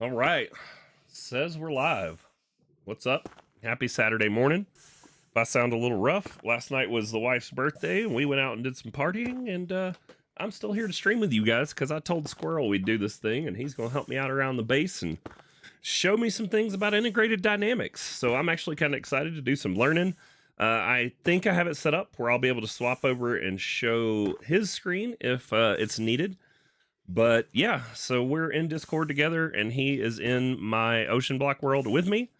All right. Says we're live. What's up? Happy Saturday morning. If I sound a little rough, last night was the wife's birthday and we went out and did some partying, and I'm still here to stream with you guys because I told Squirrel we'd do this thing and he's going to help me out around the base and show me some things about integrated dynamics. So I'm actually kind of excited to do some learning. I think I have it set up where I'll be able to swap over and show his screen if it's needed. But yeah, so we're in Discord together, and he is in my Ocean Block world with me,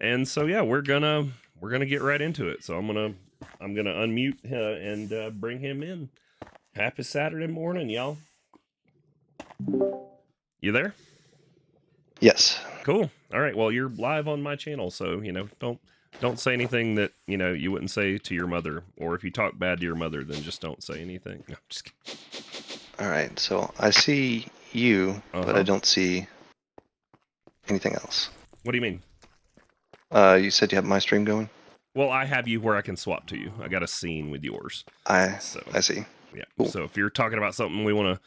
and so yeah, we're gonna get right into it. So I'm gonna unmute and bring him in. Happy Saturday morning, y'all. You there? Yes. Cool. All right. Well, you're live on my channel, so don't say anything that you wouldn't say to your mother, or if you talk bad to your mother, then just don't say anything. No, just kidding. All right, so I see you, but I don't see anything else. What do you mean? You said you have my stream going? Well, I have you where I can swap to you. I got a scene with yours. I see. Yeah. Cool. So if you're talking about something we want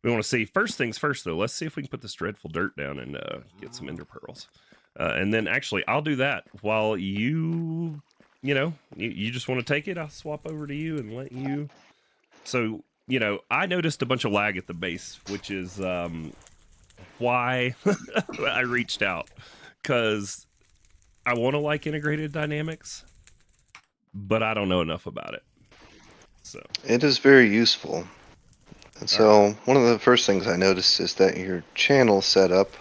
to see, first things first though, let's see if we can put this dreadful dirt down and get some ender pearls. And then actually I'll do that while you just want to take it. I'll swap over to you and let you. So, I noticed a bunch of lag at the base, which is why I reached out, because I want to like integrated dynamics, but I don't know enough about it. So it is very useful. And so one of the first things I noticed is that your channel setup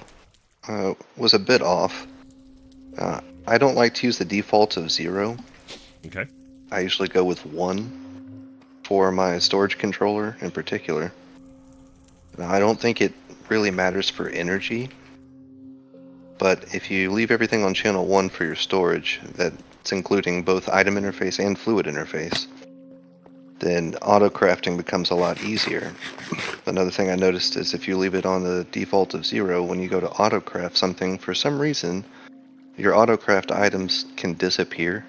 was a bit off. I don't like to use the default of 0. Okay. I usually go with 1 for my storage controller in particular. Now, I don't think it really matters for energy, but if you leave everything on channel 1 for your storage, that's including both item interface and fluid interface, then auto crafting becomes a lot easier. Another thing I noticed is if you leave it on the default of 0, when you go to auto craft something, for some reason, your auto craft items can disappear.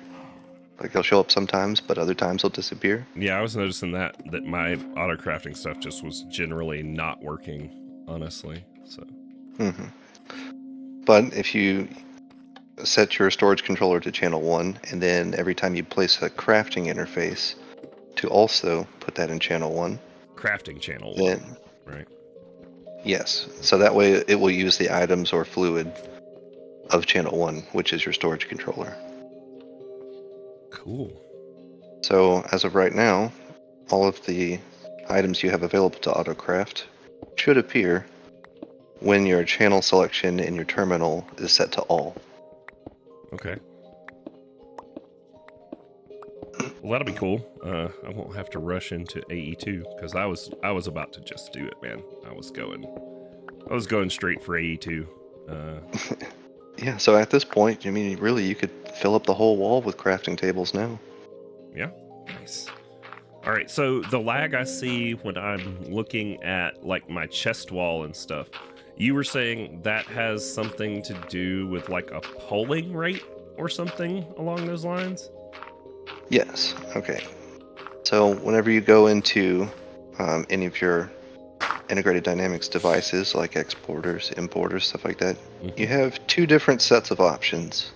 Like they'll show up sometimes, but other times they'll disappear. Yeah, I was noticing that my auto crafting stuff just was generally not working, honestly. So. But if you set your storage controller to channel 1, and then every time you place a crafting interface, to also put that in channel 1. Crafting channel 1, right? Yes. So that way it will use the items or fluid of channel 1, which is your storage controller. Cool. So as of right now, all of the items you have available to autocraft should appear when your channel selection in your terminal is set to all. Okay. Well, that'll be cool. I won't have to rush into AE2 because I was about to just do it, man. I was going straight for AE2. Yeah, so at this point, I mean, really, you could fill up the whole wall with crafting tables now. Yeah, nice. All right, so the lag I see when I'm looking at like my chest wall and stuff, you were saying that has something to do with like a polling rate or something along those lines? Yes. Okay. So whenever you go into any of your integrated dynamics devices like exporters, importers, stuff like that, you have 2 different sets of options.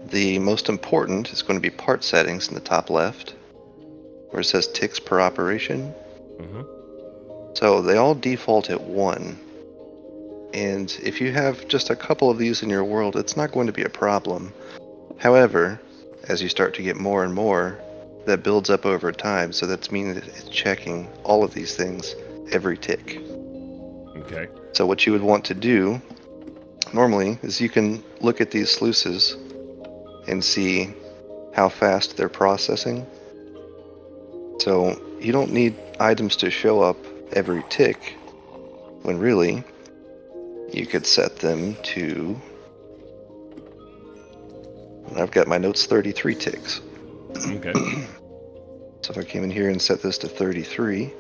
The most important is going to be part settings in the top left, where it says ticks per operation. So they all default at 1. And if you have just a couple of these in your world, it's not going to be a problem. However, as you start to get more and more, that builds up over time, so that's meaning that it's checking all of these things every tick. Okay. So what you would want to do normally is you can look at these sluices and see how fast they're processing. So you don't need items to show up every tick, when really you could set them to, I've got my notes, 33 ticks. Okay. So if I came in here and set this to 33,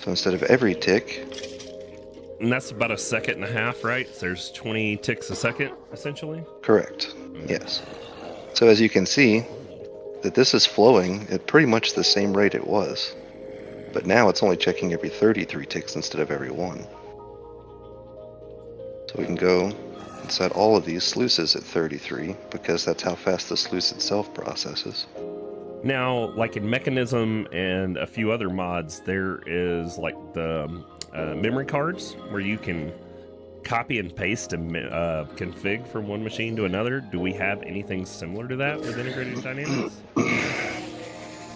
so instead of every tick... And that's about a second and a half, right? So there's 20 ticks a second, essentially? Correct. Yes. So as you can see, that this is flowing at pretty much the same rate it was. But now it's only checking every 33 ticks instead of every 1. So we can go and set all of these sluices at 33 because that's how fast the sluice itself processes. Now, like in Mechanism and a few other mods, there is like the memory cards where you can copy and paste and config from one machine to another. Do we have anything similar to that with integrated dynamics?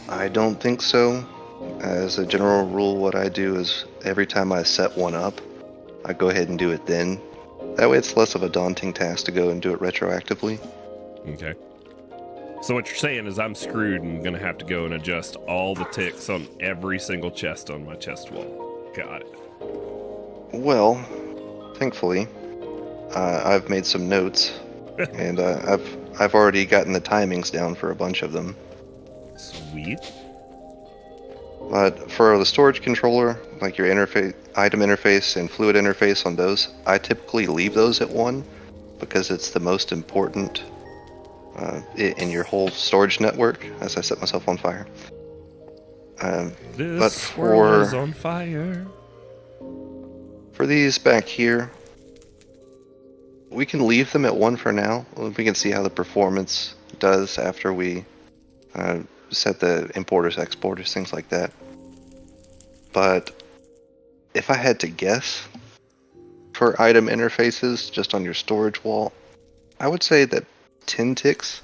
I don't think so. As a general rule, what I do is every time I set one up, I go ahead and do it then. That way it's less of a daunting task to go and do it retroactively. Okay. So what you're saying is I'm screwed and going to have to go and adjust all the ticks on every single chest on my chest wall. Got it. Well, thankfully, I've made some notes, and I've already gotten the timings down for a bunch of them. Sweet. But for the storage controller, like your interface, item interface, and fluid interface on those, I typically leave those at 1 because it's the most important in your whole storage network. As I set myself on fire. This but squirrel is on fire. For these back here, we can leave them at 1 for now. We can see how the performance does after we set the importers, exporters, things like that. But if I had to guess for item interfaces just on your storage wall, I would say that 10 ticks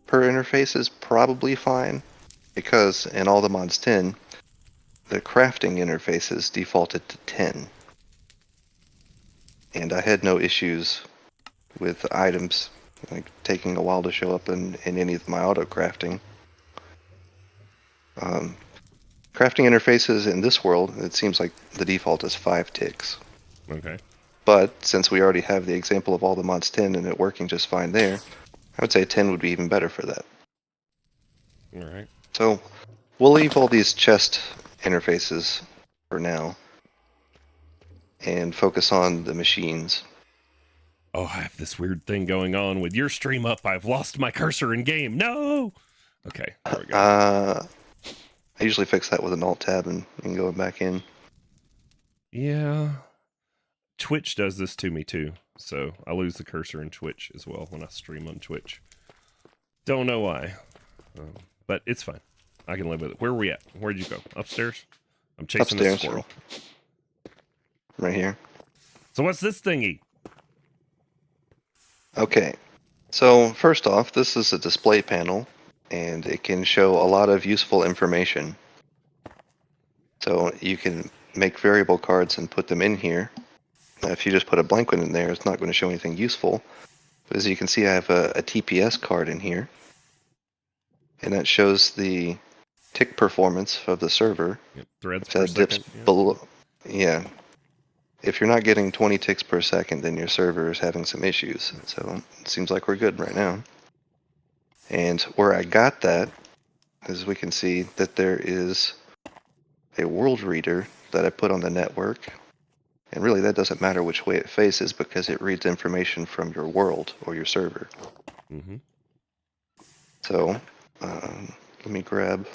per interface is probably fine, because in all the mods 10, the crafting interfaces defaulted to 10. And I had no issues with items like taking a while to show up in any of my auto crafting. Crafting interfaces in this world, it seems like the default is 5 ticks. Okay. But since we already have the example of all the mods 10 and it working just fine there, I would say 10 would be even better for that. All right. So we'll leave all these chest interfaces for now and focus on the machines. Oh, I have this weird thing going on with your stream up. I've lost my cursor in game. No. Okay. There we go. I usually fix that with an alt tab and go back in. Yeah. Twitch does this to me too. So I lose the cursor in Twitch as well when I stream on Twitch. Don't know why. But it's fine. I can live with it. Where are we at? Where'd you go? Upstairs? I'm chasing the squirrel. Right here. So what's this thingy? Okay. So first off, this is a display panel, and it can show a lot of useful information. So you can make variable cards and put them in here. Now, if you just put a blank one in there, it's not going to show anything useful. But as you can see, I have a TPS card in here. And that shows the tick performance of the server. Yep, threads if per that dips second. below, yeah. If you're not getting 20 ticks per second, then your server is having some issues. So it seems like we're good right now. And where I got that is we can see that there is a world reader that I put on the network. And really that doesn't matter which way it faces because it reads information from your world or your server. Mm-hmm. So let me grab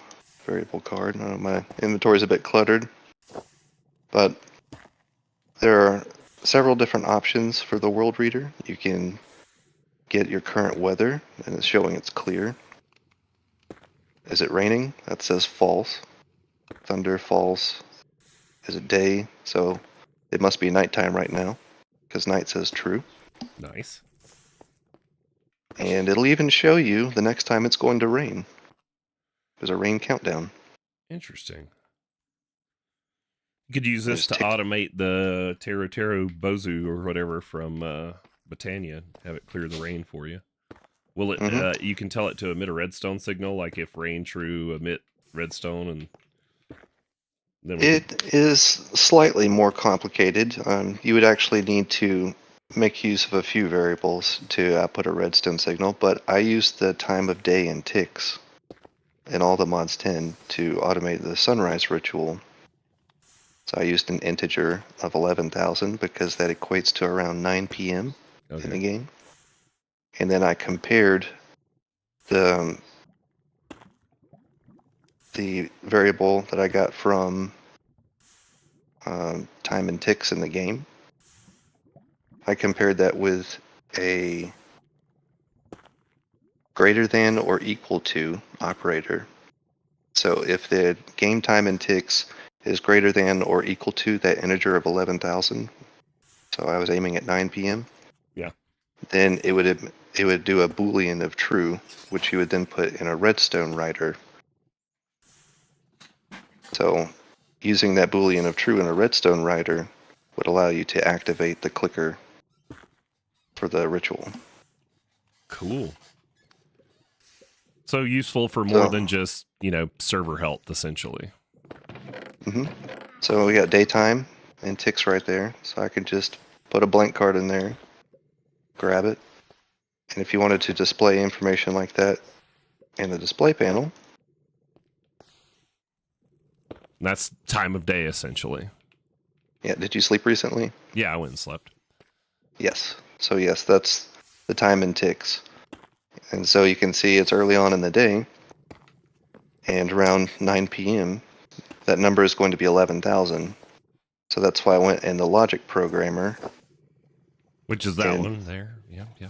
variable card. My inventory is a bit cluttered, but there are several different options for the world reader. You can get your current weather, and it's showing it's clear. Is it raining? That says false. Thunder, false. Is it day? So it must be nighttime right now, because night says true. Nice. And it'll even show you the next time it's going to rain. There's a rain countdown. Interesting. You could use this to automate the Tero Bozu or whatever from Botania. Have it clear the rain for you. Will it? You can tell it to emit a redstone signal, like if rain true, emit redstone, and then it is slightly more complicated. You would actually need to make use of a few variables to output a redstone signal, but I used the time of day in ticks in all the mods 10 to automate the sunrise ritual. So I used an integer of 11,000 because that equates to around 9 p.m. in the game. And then I compared the variable that I got from time and ticks in the game I compared that with a greater than or equal to operator. So if the game time in ticks is greater than or equal to that integer of 11,000, so I was aiming at 9 p.m. Yeah. Then it would do a Boolean of true, which you would then put in a redstone writer. So using that Boolean of true in a redstone writer would allow you to activate the clicker for the ritual. Cool. So useful for more than just, server health, essentially. So we got daytime and ticks right there. So I could just put a blank card in there, grab it. And if you wanted to display information like that in the display panel. That's time of day, essentially. Yeah, did you sleep recently? Yeah, I went and slept. Yes. So yes, that's the time in ticks. And so you can see it's early on in the day, and around 9 p.m., that number is going to be 11,000. So that's why I went in the logic programmer. Which is that one there. Yeah. Yeah.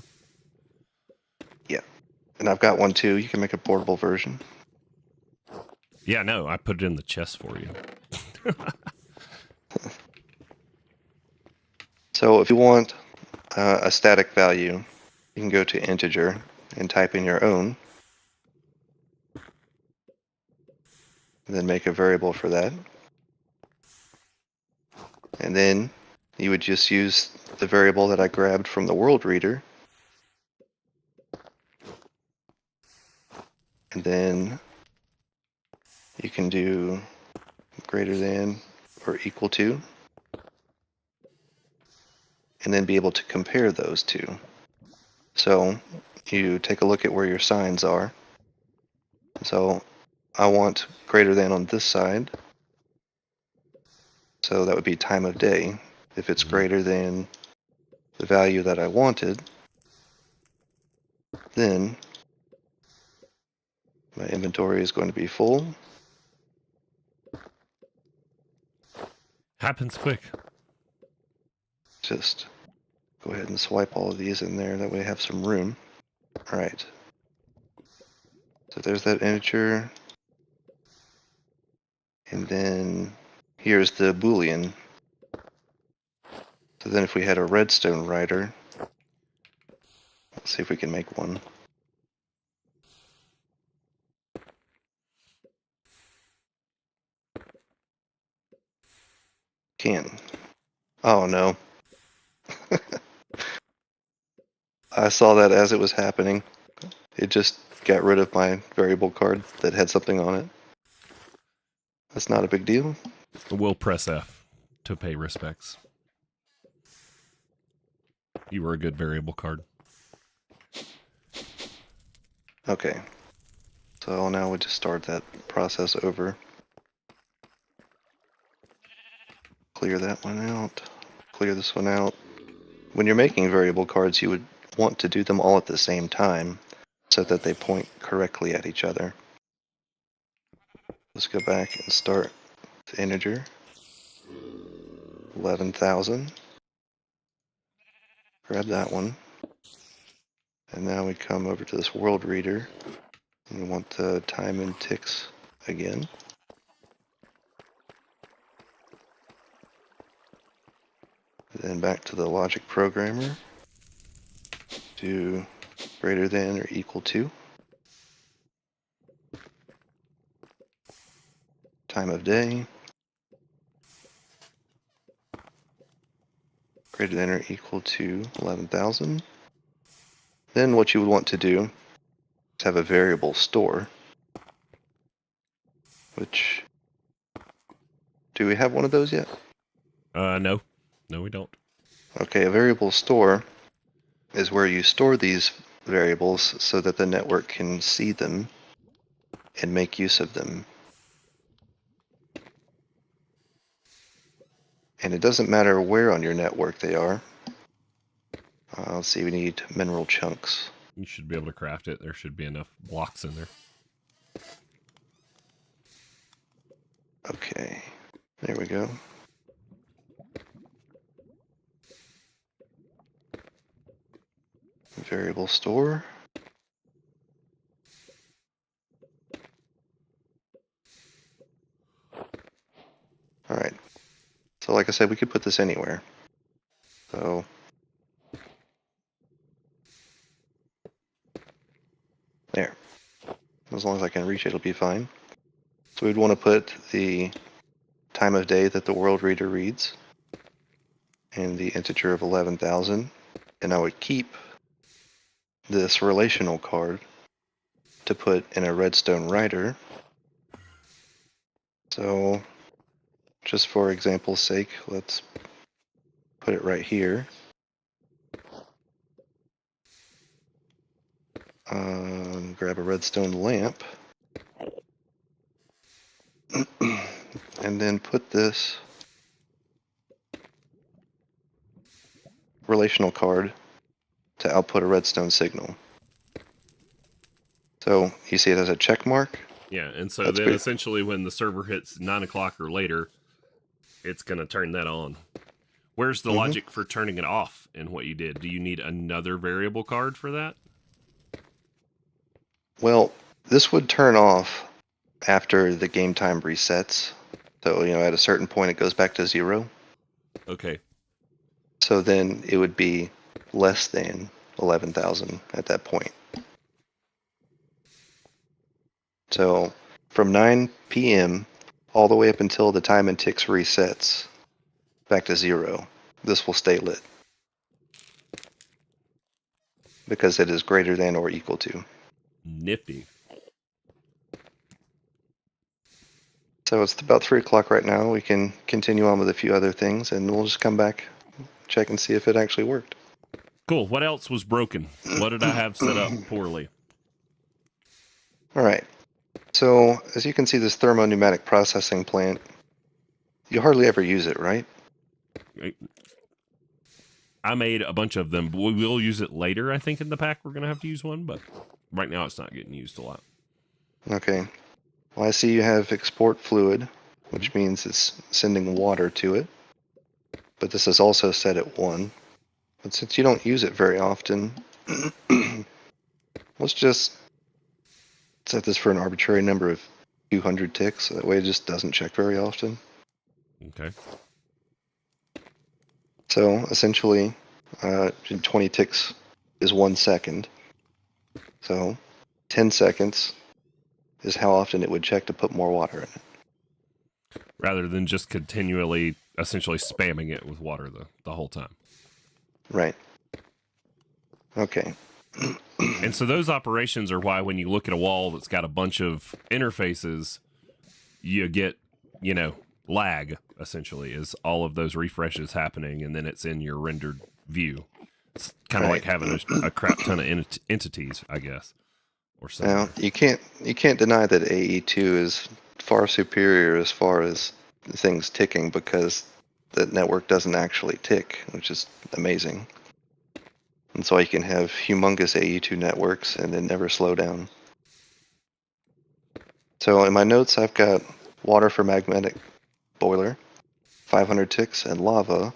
And I've got one too. You can make a portable version. Yeah, no, I put it in the chest for you. So if you want a static value, you can go to integer and type in your own. And then make a variable for that. And then you would just use the variable that I grabbed from the world reader. And then you can do greater than or equal to. And then be able to compare those two. So you take a look at where your signs are. So I want greater than on this side. So that would be time of day. If it's greater than the value that I wanted, then my inventory is going to be full. Happens quick. Just go ahead and swipe all of these in there. That way I have some room. All right. So there's that integer. And then here's the Boolean. So then if we had a redstone writer, let's see if we can make one. Can. Oh no. I saw that as it was happening. It just got rid of my variable card that had something on it. That's not a big deal. We'll press F to pay respects. You were a good variable card. Okay. So now we just start that process over. Clear that one out. Clear this one out. When you're making variable cards, you would want to do them all at the same time so that they point correctly at each other. Let's go back and start the integer. 11,000. Grab that one. And now we come over to this world reader. And we want the time in ticks again. Then back to the logic programmer. Do greater than or equal to. Time of day. Greater than or equal to 11,000. Then what you would want to do is have a variable store. Which, do we have one of those yet? No. No, we don't. Okay, a variable store is where you store these variables so that the network can see them and make use of them. And it doesn't matter where on your network they are. Let's see, we need mineral chunks. You should be able to craft it. There should be enough blocks in there. Okay, there we go. variable store. All right. So like I said, we could put this anywhere. So there. As long as I can reach it, it'll be fine. So we'd want to put the time of day that the world reader reads and the integer of 11,000. And I would keep this relational card to put in a redstone writer. So just for example's sake, let's put it right here. Grab a redstone lamp and then put this relational card to output a redstone signal. So you see it as a check mark. Yeah, and so That's then great. essentially when the server hits 9 o'clock or later, it's going to turn that on. Where's the logic for turning it off in what you did? Do you need another variable card for that? Well, this would turn off after the game time resets. So, at a certain point it goes back to 0. Okay. So then it would be less than 11,000 at that point. So from 9 p.m. all the way up until the time and ticks resets back to 0, this will stay lit because it is greater than or equal to. Nifty. So it's about 3 o'clock right now. We can continue on with a few other things and we'll just come back, check and see if it actually worked. Cool. What else was broken? What did I have set up poorly? All right. So as you can see, this thermopneumatic processing plant, you hardly ever use it, right? I made a bunch of them, but we will use it later. I think in the pack we're going to have to use one, but right now it's not getting used a lot. Okay. Well, I see you have export fluid, which means it's sending water to it. But this is also set at 1. But since you don't use it very often, let's just set this for an arbitrary number of 200 ticks. That way it just doesn't check very often. Okay. So essentially, 20 ticks is 1 second. So 10 seconds is how often it would check to put more water in it. Rather than just continually, essentially spamming it with water the whole time. Right. Okay. And so those operations are why when you look at a wall that's got a bunch of interfaces, you get, lag, essentially, is all of those refreshes happening, and then it's in your rendered view. It's kind of Right. like having a crap ton of entities, I guess. Or something. Now, you can't deny that AE2 is far superior as far as things ticking because the network doesn't actually tick, which is amazing. And so you can have humongous AE2 networks and then never slow down. So in my notes, I've got water for magnetic boiler, 500 ticks, and lava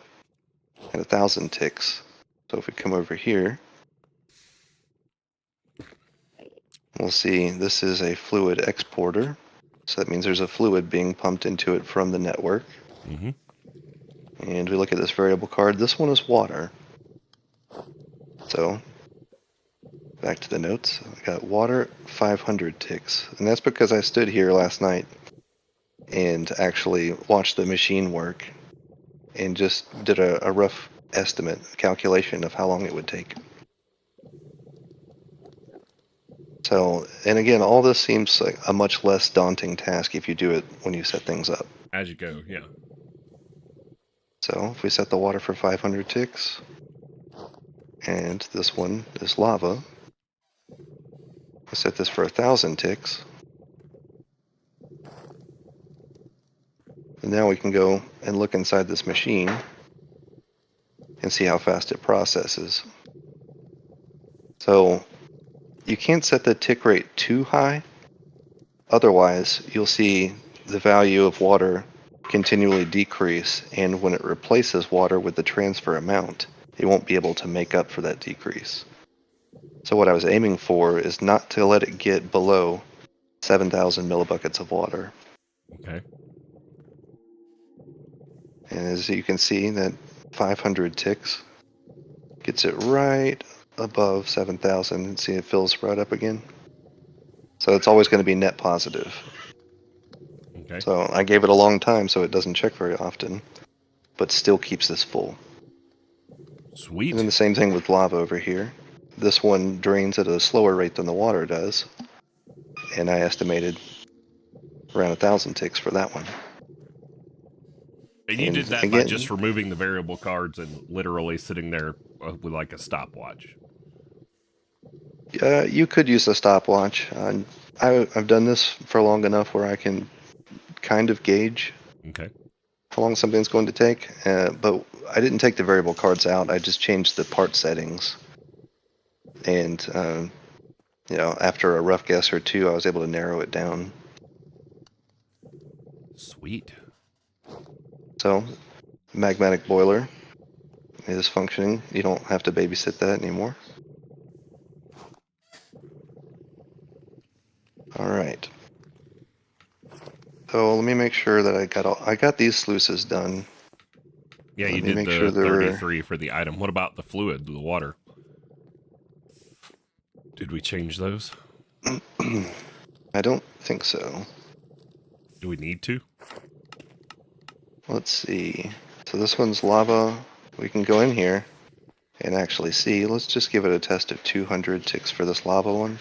at 1,000 ticks. So if we come over here, we'll see this is a fluid exporter. So that means there's a fluid being pumped into it from the network. Mm-hmm. And we look at this variable card. This one is water. So back to the notes. I got water 500 ticks. And that's because I stood here last night and actually watched the machine work and just did a rough estimate, calculation of how long it would take. So, and again, all this seems like a much less daunting task if you do it when you set things up. As you go, yeah. So if we set the water for 500 ticks, and this one is lava, I set this for 1,000 ticks, and now we can go and look inside this machine and see how fast it processes. So you can't set the tick rate too high, otherwise you'll see the value of water continually decrease, and when it replaces water with the transfer amount, it won't be able to make up for that decrease. So what I was aiming for is not to let it get below 7,000 millibuckets of water. Okay. And as you can see, that 500 ticks gets it right above 7,000. And see, it fills right up again. So it's always going to be net positive. Okay. So I gave it a long time so it doesn't check very often, but still keeps this full. Sweet. And then the same thing with lava over here. This one drains at a slower rate than the water does. And I estimated around 1,000 ticks for that one. And you did And that by just again, removing the variable cards and literally sitting there with like a stopwatch. you could use a stopwatch. I've done this for long enough where I can kind of gauge Okay. how long something's going to take, but I didn't take the variable cards out. I just changed the part settings. And, after a rough guess or two, I was able to narrow it down. Sweet. So, magmatic boiler is functioning. You don't have to babysit that anymore. All right. So let me make sure that I got these sluices done. Yeah, Let you me did make the sure they're 33 for the item. What about the fluid, the water? Did we change those? I don't think so. Do we need to? Let's see. So this one's lava. We can go in here and actually see. Let's just give it a test of 200 ticks for this lava one.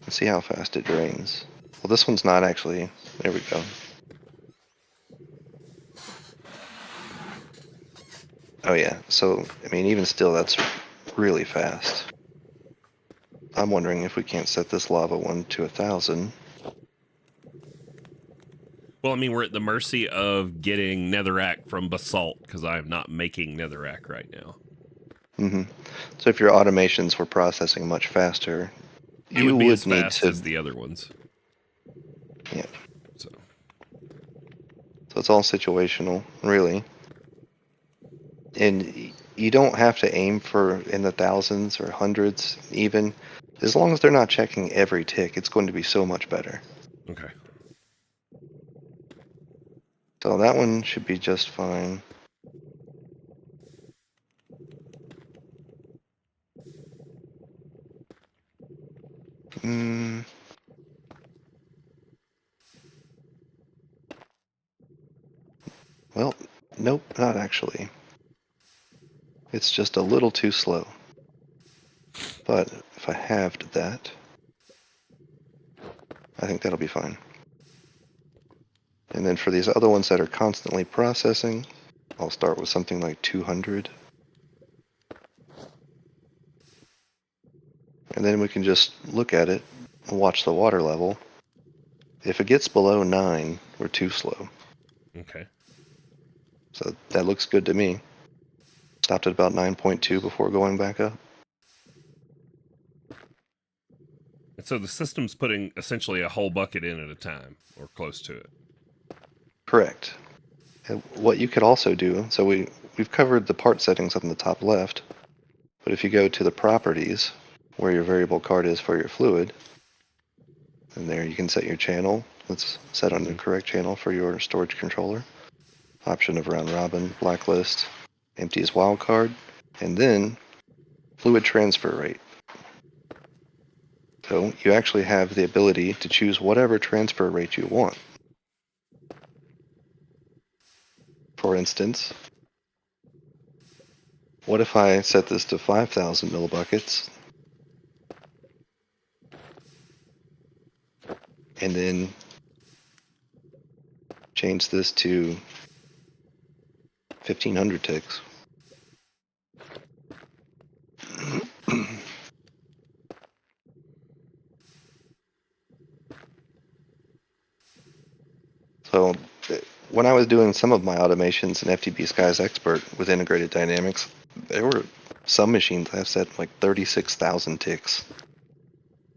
Let's see how fast it drains. Well, this one's not actually. There we go. Oh yeah. So, I mean, even still, that's really fast. I'm wondering if we can't set this lava one to 1,000. Well, I mean, we're at the mercy of getting netherrack from basalt because I am not making netherrack right now. So if your automations were processing much faster, It you would be as would need fast to. as the other ones. Yeah. So So it's all situational, really. And you don't have to aim for in the thousands or hundreds, even. As long as they're not checking every tick, it's going to be so much better. okay. So that one should be just fine. Mm, well, nope, not actually. It's just a little too slow. But if I halved that, I think that'll be fine. And then for these other ones that are constantly processing, I'll start with something like 200. And then we can just look at it and watch the water level. If it gets below 9, we're too slow. Okay. So that looks good to me. Stopped at about 9.2 before going back up. And so the system's putting essentially a whole bucket in at a time, or close to it. Correct. And what you could also do, so we've covered the part settings on the top left, but if you go to the properties, where your variable card is for your fluid, and there you can set your channel. Let's set on the correct channel for your storage controller. Option of round robin, blacklist, empty as wildcard, and then fluid transfer rate. So you actually have the ability to choose whatever transfer rate you want. For instance, what if I set this to 5,000 millibuckets and then change this to 1,500 ticks? So when I was doing some of my automations in FTB Sky's Expert with integrated dynamics, there were some machines I've set like 36,000 ticks.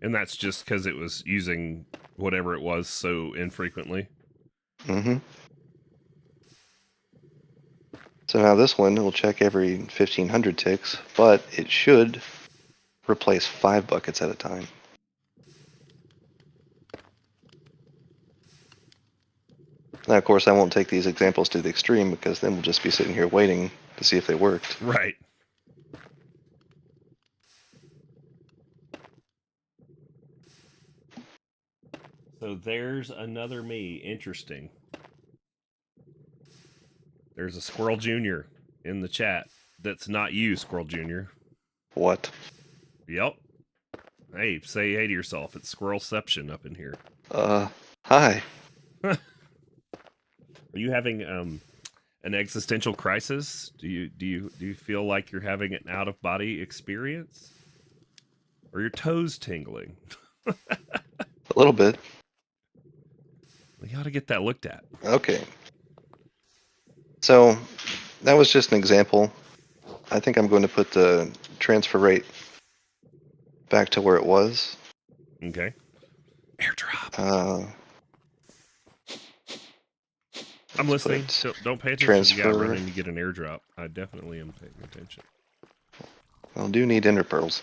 And that's just because it was using whatever it was so infrequently. Mm-hmm. So now this one will check every 1,500 ticks, but it should replace 5 buckets at a time. Now, of course, I won't take these examples to the extreme because then we'll just be sitting here waiting to see if they worked. Right. So there's another me. Interesting. There's a SquirrelJr. in the chat. That's not you, SquirrelJr. What? Yep. Hey, say hey to yourself. It's Squirrelception up in here. Hi. Are you having an existential crisis? Do you feel like you're having an out of body experience? Or your toes tingling? A little bit. You ought to get that looked at. Okay. So that was just an example. I think I'm going to put the transfer rate back to where it was. Okay. Airdrop. I'm listening. Don't pay attention. Yeah, running to get an airdrop. I definitely am paying attention. I'll do need ender pearls.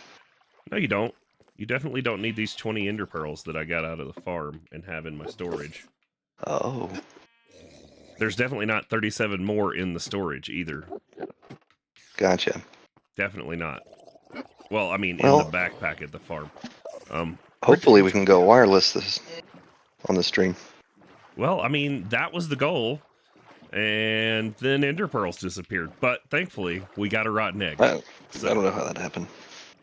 No, you don't. You definitely don't need these 20 ender pearls that I got out of the farm and have in my storage. Oh. There's definitely not 37 more in the storage either. Gotcha. Definitely not. Well, I mean, in the backpack at the farm. Hopefully we can go wireless on the stream. Well, I mean, that was the goal. And then ender pearls disappeared. But thankfully, we got a rotten egg. I don't know how that happened.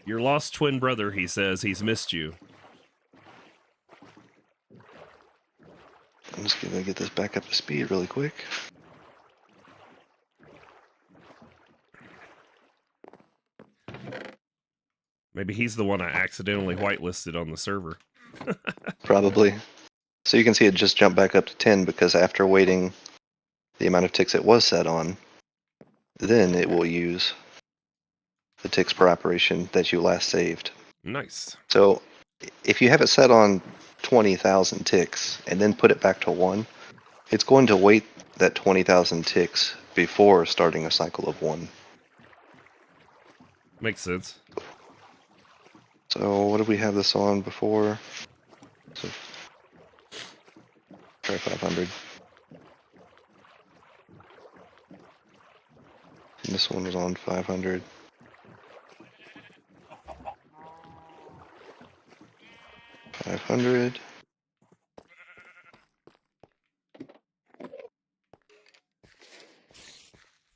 Your lost twin brother, he says, he's missed you. I'm just going to get this back up to speed really quick. Maybe he's the one I accidentally whitelisted on the server. Probably. So you can see it just jumped back up to 10 because after waiting the amount of ticks it was set on, then it will use the ticks per operation that you last saved. Nice. So if you have it set on 20,000 ticks and then put it back to 1, it's going to wait that 20,000 ticks before starting a cycle of 1. Makes sense. So what did we have this on before? So, try 500. And this one was on 500. $500.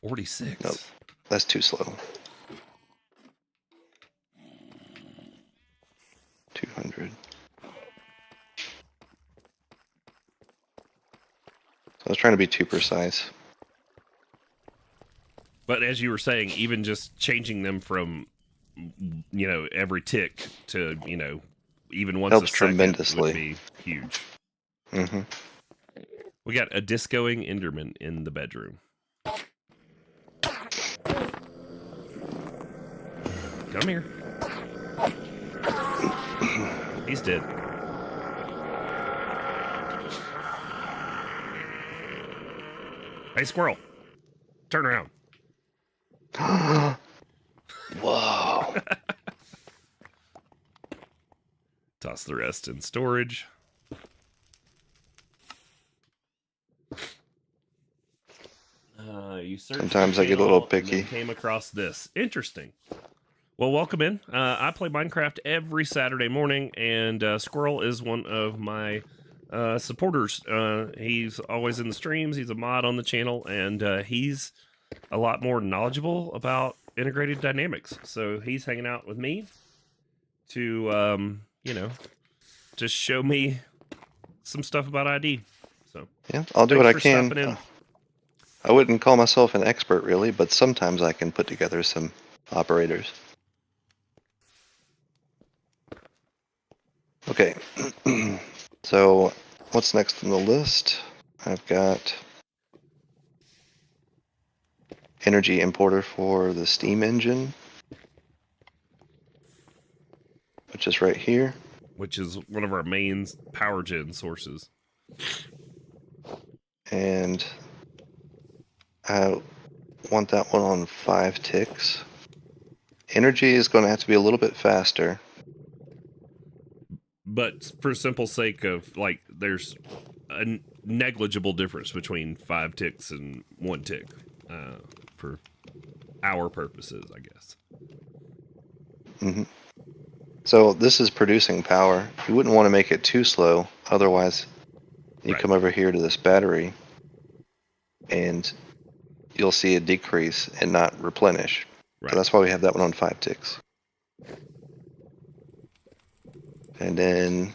$46. Nope, that's too slow. 200. I was trying to be too precise. But as you were saying, even just changing them from, every tick to, even once helps a second tremendously. would be huge. Mm-hmm. We got a discoing Enderman in the bedroom. Come here. He's dead. Hey, squirrel. Turn around. Whoa. Toss the rest in storage. You Sometimes I get a little picky. Came across this. Interesting. Well, welcome in. I play Minecraft every Saturday morning, and Squirrel is one of my supporters. He's always in the streams. He's a mod on the channel, and he's a lot more knowledgeable about integrated dynamics. So he's hanging out with me to, just show me some stuff about ID. So yeah, I'll do what I can. I wouldn't call myself an expert really, but sometimes I can put together some operators. Okay, so what's next on the list? I've got energy importer for the steam engine, which is right here. Which is one of our main power gen sources. And I want that one on 5 ticks. energy is going to have to be a little bit faster. But for simple sake of, like, there's a negligible difference between 5 ticks and 1 tick for our purposes, I guess. Mm-hmm. So this is producing power. You wouldn't want to make it too slow, otherwise you Right. come over here to this battery and you'll see a decrease and not replenish. Right. So that's why we have that one on 5 ticks. And then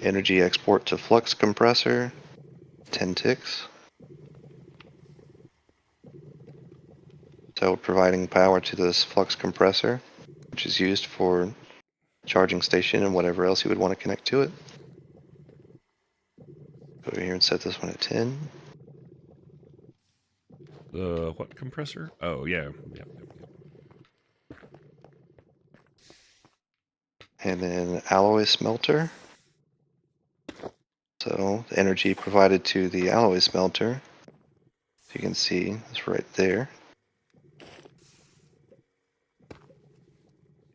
energy export to flux compressor, 10 ticks. So providing power to this flux compressor, which is used for charging station and whatever else you would want to connect to it. Go over here and set this one at 10. What compressor? Oh, yeah. Yep. And then alloy smelter. So the energy provided to the alloy smelter, as you can see, is right there.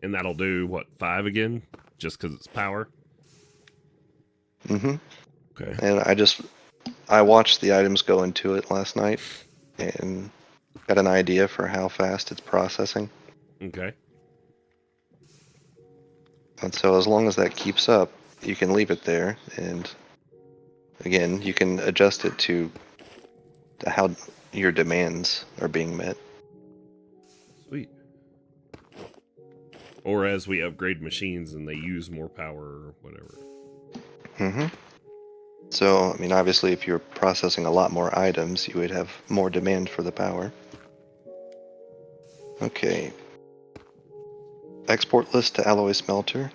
And that'll do, what, 5 again? Just because it's power? Mm-hmm. Okay. And I watched the items go into it last night and got an idea for how fast it's processing. Okay. And so as long as that keeps up, you can leave it there. And again, you can adjust it to how your demands are being met. Sweet. Or as we upgrade machines and they use more power or whatever. Mm-hmm. So, I mean, obviously, if you're processing a lot more items, you would have more demand for the power. Okay. Export list to alloy smelter,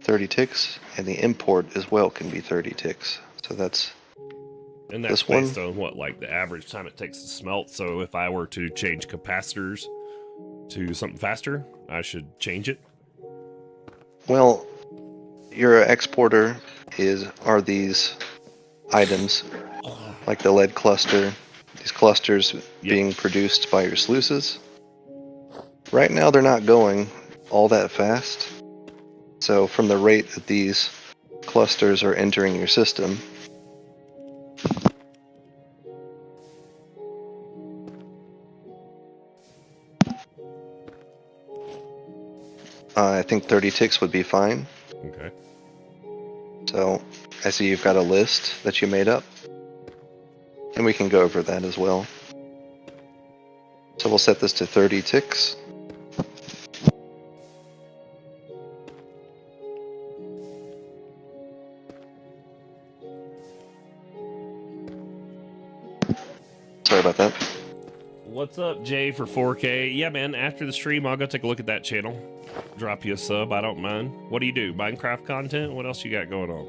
30 ticks, and the import as well can be 30 ticks. So that's And that's this one. based on what, like the average time it takes to smelt. So if I were to change capacitors to something faster, I should change it. Well, your exporter are these items, like the lead cluster, these clusters being produced by your sluices. Right now they're not going all that fast. So from the rate that these clusters are entering your system, I think 30 ticks would be fine. Okay. So I see you've got a list that you made up, and we can go over that as well. So we'll set this to 30 ticks. Sorry about that. What's up, Jay, for 4K? Yeah, man, after the stream, I'll go take a look at that channel. Drop you a sub, I don't mind. What do you do? Minecraft content? What else you got going on?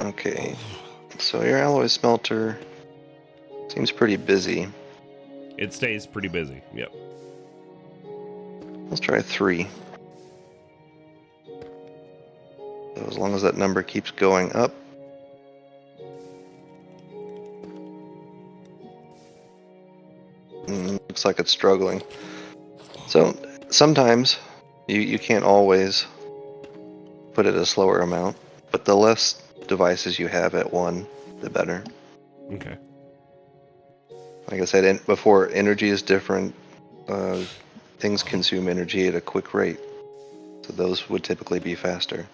Okay, so your alloy smelter seems pretty busy. It stays pretty busy, yep. Let's try 3. So as long as that number keeps going up. Looks like it's struggling. So sometimes you can't always put it a slower amount, but the less devices you have at 1, the better. Okay. Like I said before, energy is different. Things consume energy at a quick rate, so those would typically be faster.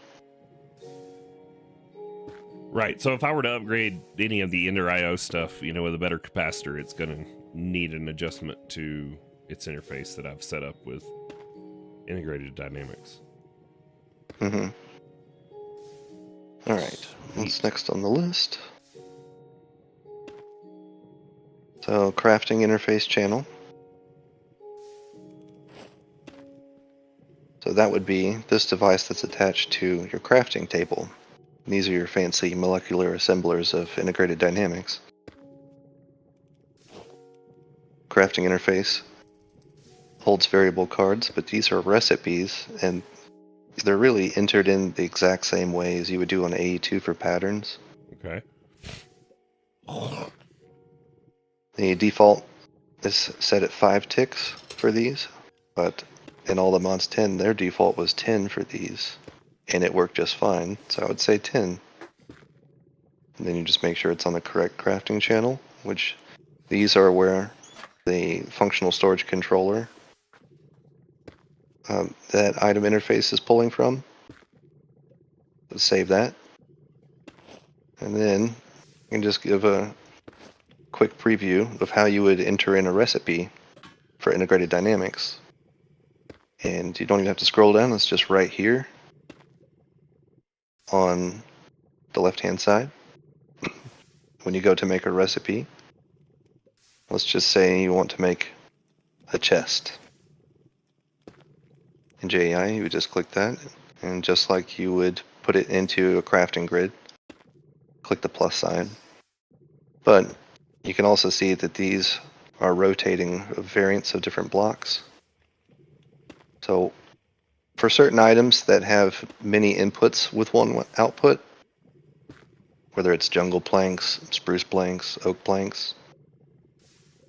Right, so if I were to upgrade any of the Ender IO stuff, you know, with a better capacitor, it's going to need an adjustment to its interface that I've set up with integrated dynamics. Mm-hmm. All right, what's next on the list? So crafting interface channel. So that would be this device that's attached to your crafting table. These are your fancy molecular assemblers of integrated dynamics. Crafting interface holds variable cards, but these are recipes, and they're really entered in the exact same way as you would do on AE2 for patterns. Okay. The default is set at 5 ticks for these, but in all the mods 10, their default was 10 for these, and it worked just fine. So I would say 10. And then you just make sure it's on the correct crafting channel, which these are where the functional storage controller that item interface is pulling from. So save that. And then you can just give a quick preview of how you would enter in a recipe for integrated dynamics. And you don't even have to scroll down, it's just right here on the left hand side. When you go to make a recipe, let's just say you want to make a chest. In JEI, you would just click that, and just like you would put it into a crafting grid, click the plus sign. But you can also see that these are rotating variants of different blocks. So for certain items that have many inputs with one output, whether it's jungle planks, spruce planks, oak planks,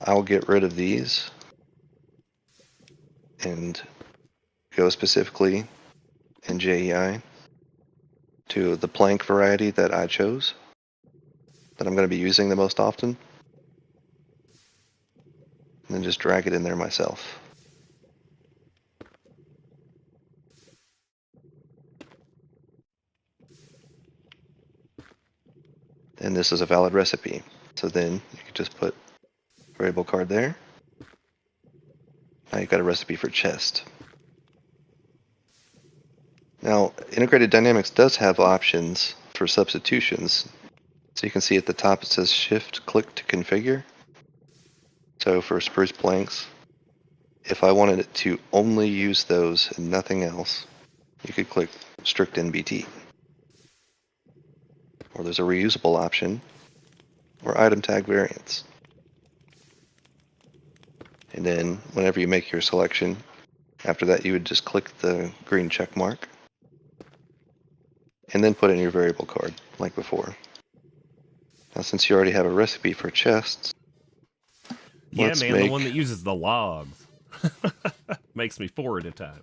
I'll get rid of these and go specifically in JEI to the plank variety that I chose, that I'm going to be using the most often, and then just drag it in there myself. And this is a valid recipe. So then you can just put variable card there. Now you've got a recipe for chest. Now, Integrated Dynamics does have options for substitutions. So you can see at the top it says Shift-click to configure. So for spruce planks, if I wanted it to only use those and nothing else, you could click Strict NBT. Or there's a reusable option, or item tag variants. And then whenever you make your selection, after that you would just click the green check mark, and then put in your variable card, like before. Now since you already have a recipe for chests, Yeah, man, the one that uses the logs. Makes me 4 at a time.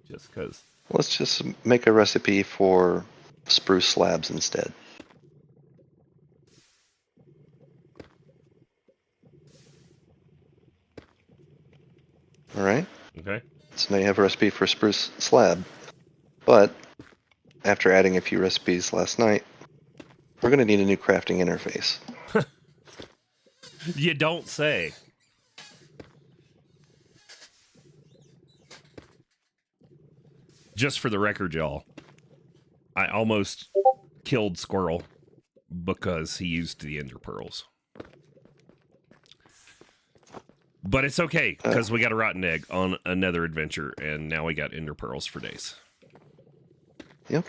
Just because. Let's just make a recipe for spruce slabs instead. Alright. Okay. So now you have a recipe for spruce slab. But after adding a few recipes last night, we're going to need a new crafting interface. You don't say. Just for the record, y'all, I almost killed Squirrel because he used the ender pearls. But it's okay, because we got a rotten egg on another adventure, and now we got ender pearls for days. Yep.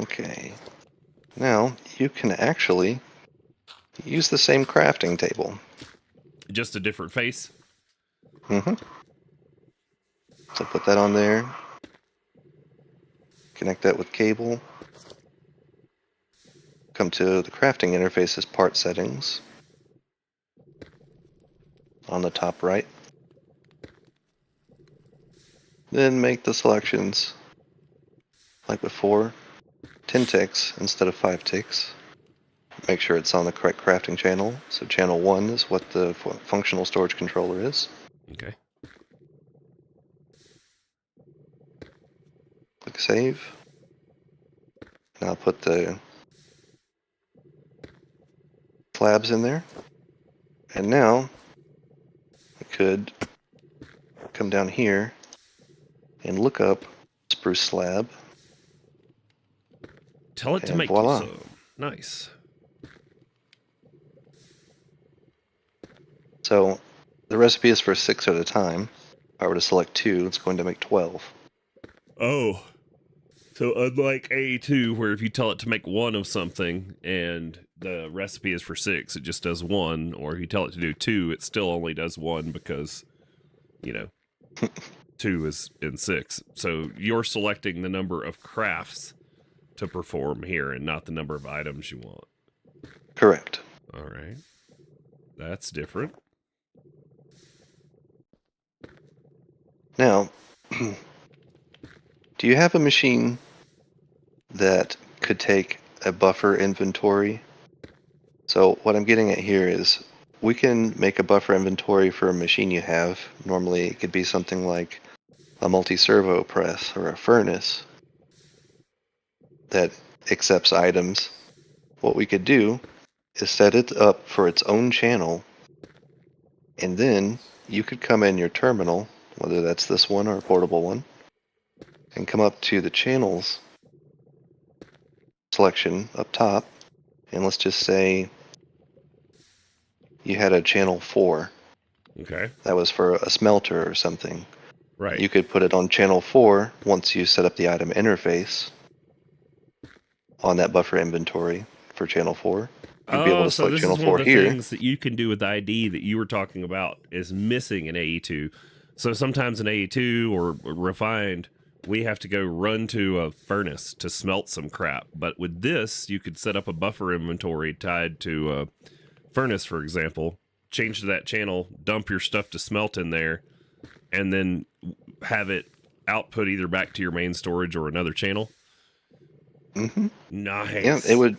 Okay. Now, you can actually use the same crafting table. Just a different face? Mm-hmm. So put that on there. Connect that with cable. Come to the crafting interface's part settings. On the top right. Then make the selections like before. 10 ticks instead of 5 ticks. Make sure it's on the correct crafting channel. So channel 1 is what the functional storage controller is. Okay. Click save. And I'll put the slabs in there. And now I could come down here and look up spruce slab. Tell it to make voila. you some. Nice. So the recipe is for 6 at a time. If I were to select 2, it's going to make 12. Oh. So unlike A2, where if you tell it to make 1 of something and the recipe is for 6, it just does 1. Or if you tell it to do 2, it still only does 1 because, 2 is in 6. So you're selecting the number of crafts to perform here and not the number of items you want. Correct. All right. That's different. Now, do you have a machine that could take a buffer inventory? So what I'm getting at here is we can make a buffer inventory for a machine you have. Normally it could be something like a multi-servo press or a furnace that accepts items. What we could do is set it up for its own channel, and then you could come in your terminal, whether that's this one or a portable one, and come up to the channels selection up top, and let's just say you had a channel 4. Okay. That was for a smelter or something. Right. You could put it on channel 4 once you set up the item interface on that buffer inventory for channel 4. You'd be able Oh, to so select this channel is one of 4 the here. things that you can do with ID that you were talking about is missing in AE2. So sometimes in AE2 or refined, we have to go run to a furnace to smelt some crap. But with this, you could set up a buffer inventory tied to a furnace, for example, change to that channel, dump your stuff to smelt in there, and then have it output either back to your main storage or another channel. Mm-hmm. Nice. Yeah, it would.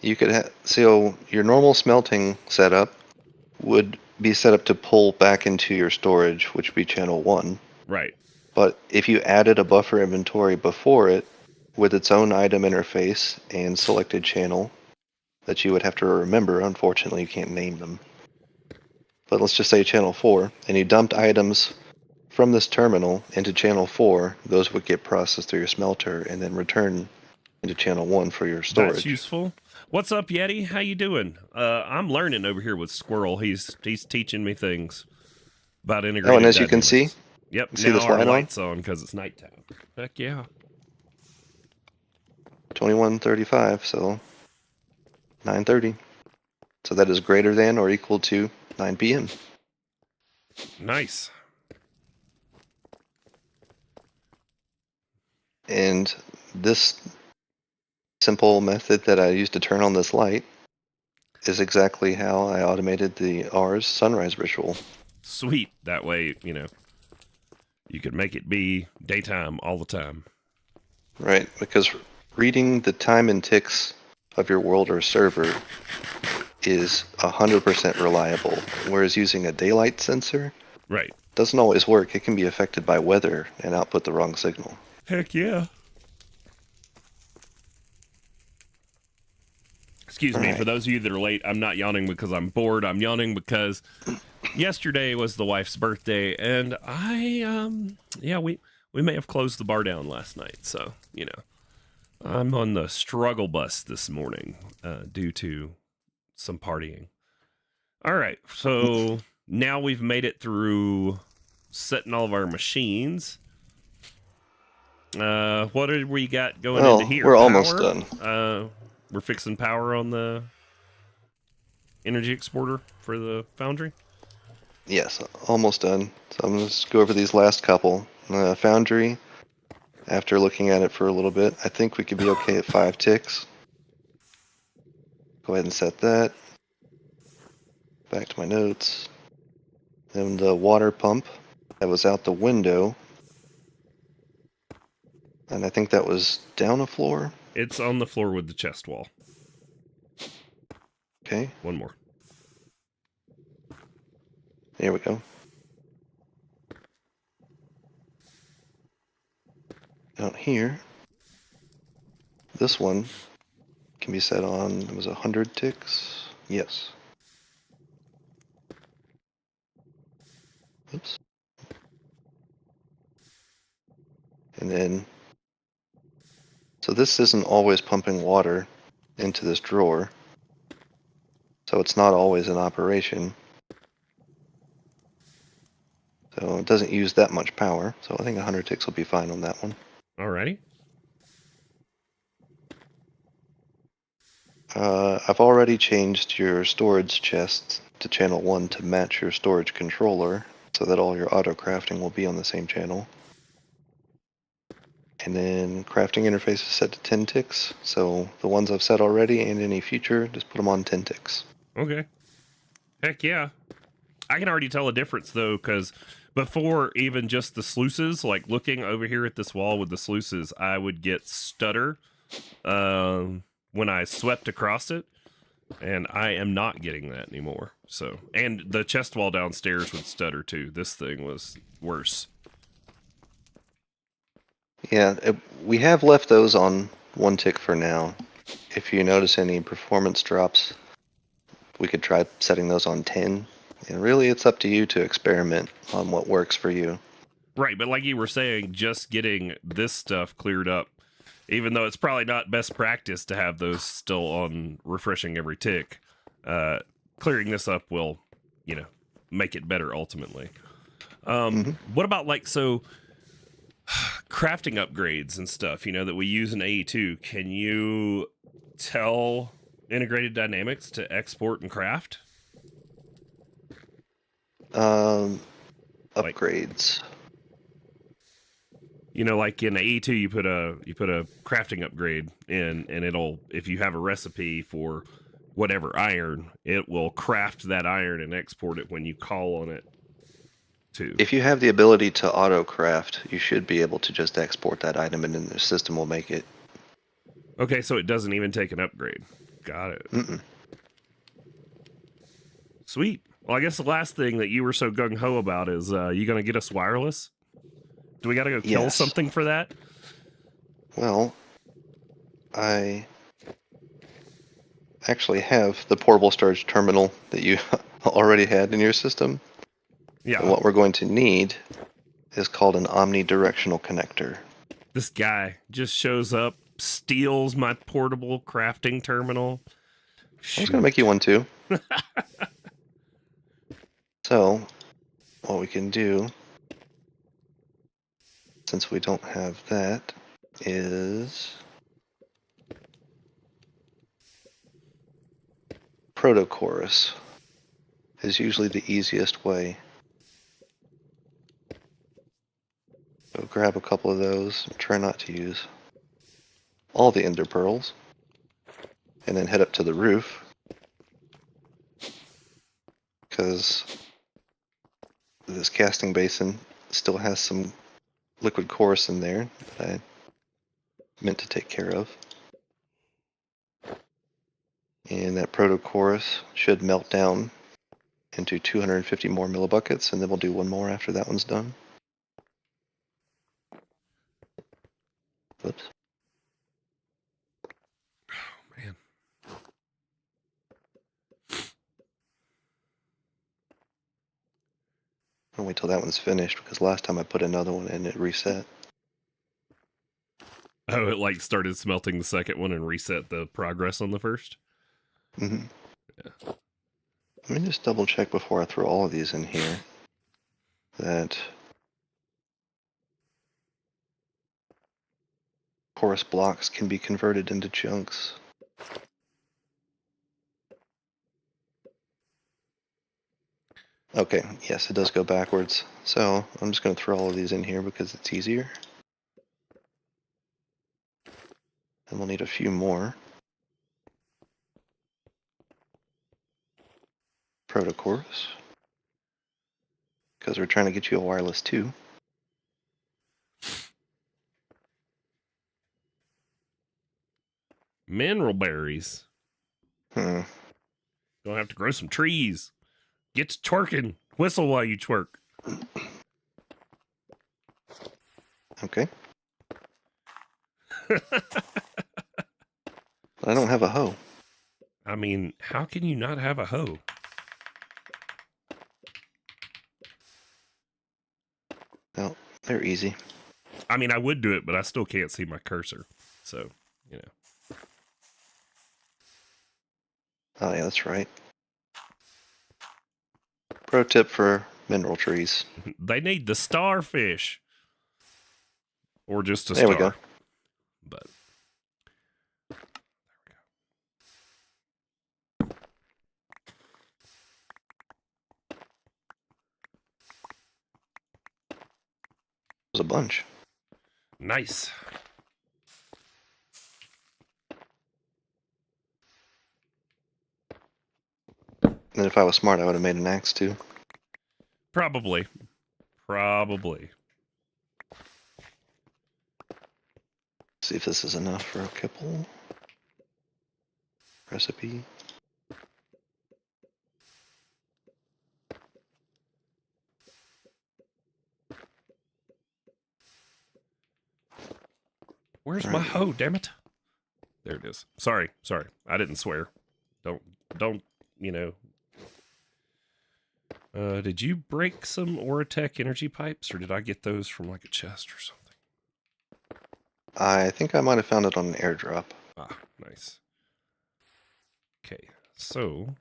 You could have. So your normal smelting setup would be set up to pull back into your storage, which would be channel 1. Right. But if you added a buffer inventory before it with its own item interface and selected channel that you would have to remember, unfortunately you can't name them. But let's just say channel 4, and you dumped items from this terminal into channel 4, those would get processed through your smelter and then return into channel 1 for your storage. That's useful. What's up, Yeti? How you doing? I'm learning over here with Squirrel. He's teaching me things about integrated. Oh, and as you can dynamics. see, Yep. see now this our light lights on because it's nighttime. Heck yeah. 21:35, so 9:30. So that is greater than or equal to 9 p.m. Nice. And this simple method that I used to turn on this light is exactly how I automated the R's sunrise ritual. Sweet. That way, you could make it be daytime all the time. Right, because reading the time and ticks of your world or server is 100% reliable, whereas using a daylight sensor Right. doesn't always work. It can be affected by weather and output the wrong signal. Heck yeah. Excuse me, for those of you that are late, I'm not yawning because I'm bored. I'm yawning because yesterday was the wife's birthday, and we may have closed the bar down last night, so, I'm on the struggle bus this morning due to some partying. All right, so now we've made it through setting all of our machines. What do we got going into here? We're almost done. We're fixing power on the energy exporter for the foundry? Yes, almost done. So I'm going to just go over these last couple. Foundry, after looking at it for a little bit, I think we could be okay at 5 ticks. Go ahead and set that. Back to my notes. Then the water pump, that was out the window. And I think that was down a floor. It's on the floor with the chest wall. Okay. One more. There we go. Out here, this one can be set on, it was 100 ticks. Yes. Oops. And then, so this isn't always pumping water into this drawer. So it's not always in operation. So it doesn't use that much power. So I think 100 ticks will be fine on that one. Alrighty. I've already changed your storage chest to channel 1 to match your storage controller so that all your auto crafting will be on the same channel. And then crafting interface is set to 10 ticks. So the ones I've set already and any future, just put them on 10 ticks. Okay. Heck yeah. I can already tell a difference though, because before even just the sluices, like looking over here at this wall with the sluices, I would get stutter when I swept across it, and I am not getting that anymore. So, and the chest wall downstairs would stutter too. This thing was worse. Yeah, we have left those on 1 tick for now. If you notice any performance drops, we could try setting those on 10. And really, it's up to you to experiment on what works for you. Right, but like you were saying, just getting this stuff cleared up, even though it's probably not best practice to have those still on refreshing every tick, clearing this up will, make it better ultimately. What about crafting upgrades and stuff, that we use in AE2? Can you tell Integrated Dynamics to export and craft? Upgrades. Like in AE2, you put a crafting upgrade in, and it'll, if you have a recipe for whatever iron, it will craft that iron and export it when you call on it too. If you have the ability to auto craft, you should be able to just export that item and then the system will make it. Okay, so it doesn't even take an upgrade. Got it. Mm-mm. Sweet. Well, I guess the last thing that you were so gung-ho about is you going to get us wireless? Do we got to go kill something for that? Well, I actually have the portable storage terminal that you already had in your system. Yeah. And what we're going to need is called an omnidirectional connector. This guy just shows up, steals my portable crafting terminal. I was going to make you one too. So, what we can do, since we don't have that, is proto-chorus is usually the easiest way. So grab a couple of those, try not to use all the ender pearls, and then head up to the roof, because this casting basin still has some liquid chorus in there that I meant to take care of. And that proto-chorus should melt down into 250 more millibuckets, and then we'll do one more after that one's done. Whoops. Oh, man. I'll wait till that one's finished, because last time I put another one in, it reset. Oh, it started smelting the second one and reset the progress on the first? Mm-hmm. Yeah. Let me just double check before I throw all of these in here that chorus blocks can be converted into chunks. Okay, yes, it does go backwards. So I'm just going to throw all of these in here because it's easier. And we'll need a few more. Proto-chorus. Because we're trying to get you a wireless too. Mineral berries. Hmm. Gonna have to grow some trees. Get to twerking. Whistle while you twerk. Okay. I don't have a hoe. I mean, how can you not have a hoe? No, they're easy. I mean, I would do it, but I still can't see my cursor. So, Oh yeah, that's right. Pro tip for mineral trees. They need the starfish. Or just a There star. we go. But There's a bunch. nice. And if I was smart, I would have made an axe too. Probably. See if this is enough for a kibble. Recipe. Where's my hoe, damn it? There it is. Sorry. I didn't swear. Don't, you know. Did you break some Oratech energy pipes, or did I get those from like a chest or something? I think I might have found it on an airdrop. Ah, nice. Okay, so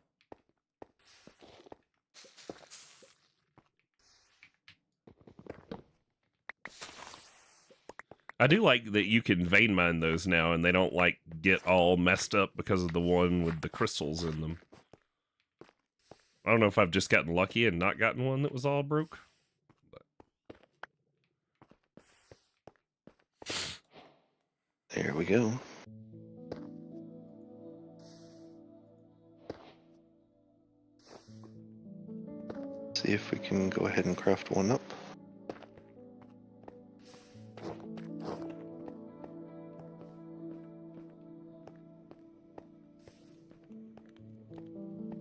I do like that you can vein mine those now, and they don't like get all messed up because of the one with the crystals in them. I don't know if I've just gotten lucky and not gotten one that was all broke. There we go. See if we can go ahead and craft one up.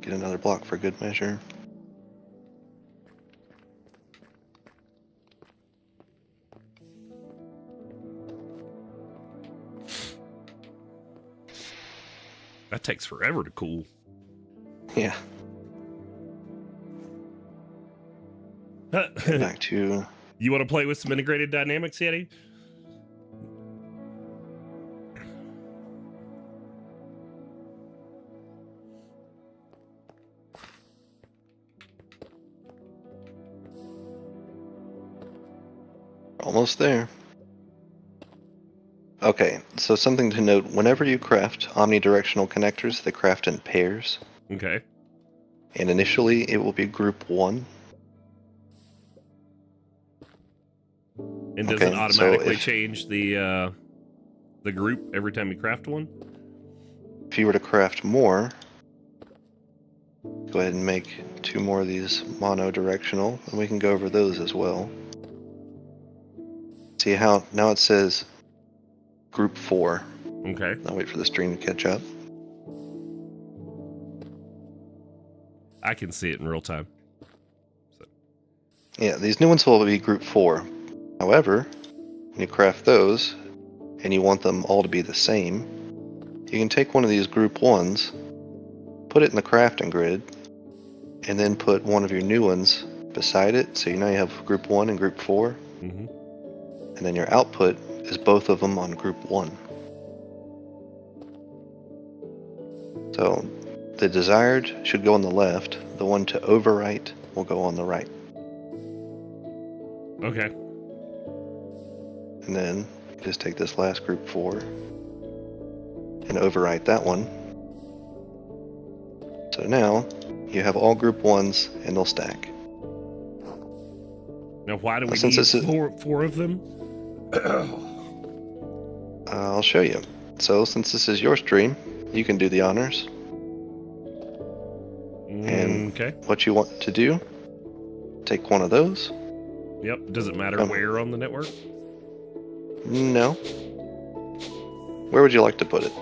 Get another block for good measure. That takes forever to cool. Yeah. Get back to... You want to play with some integrated dynamics, Yeti? Almost there. Okay, so something to note, whenever you craft omnidirectional connectors, they craft in pairs. Okay. And initially, it will be group 1. And does it automatically change the group every time you craft one? If you were to craft more, go ahead and make 2 more of these monodirectional, and we can go over those as well. See how now it says group 4. Okay. I'll wait for the stream to catch up. I can see it in real time. So. Yeah, these new ones will be group 4. However, when you craft those, and you want them all to be the same, you can take one of these group 1s, put it in the crafting grid, and then put one of your new ones beside it, so now you have group 1 and group 4. Mm-hmm. And then your output is both of them on group 1. So the desired should go on the left, the one to overwrite will go on the right. Okay. And then just take this last group 4 and overwrite that one. So now you have all group 1s and they'll stack. Now why do we need four of them? I'll show you. So since this is your stream, you can do the honors. And okay. what you want to do, take one of those. Yep. Does it matter where on the network? No. Where would you like to put it?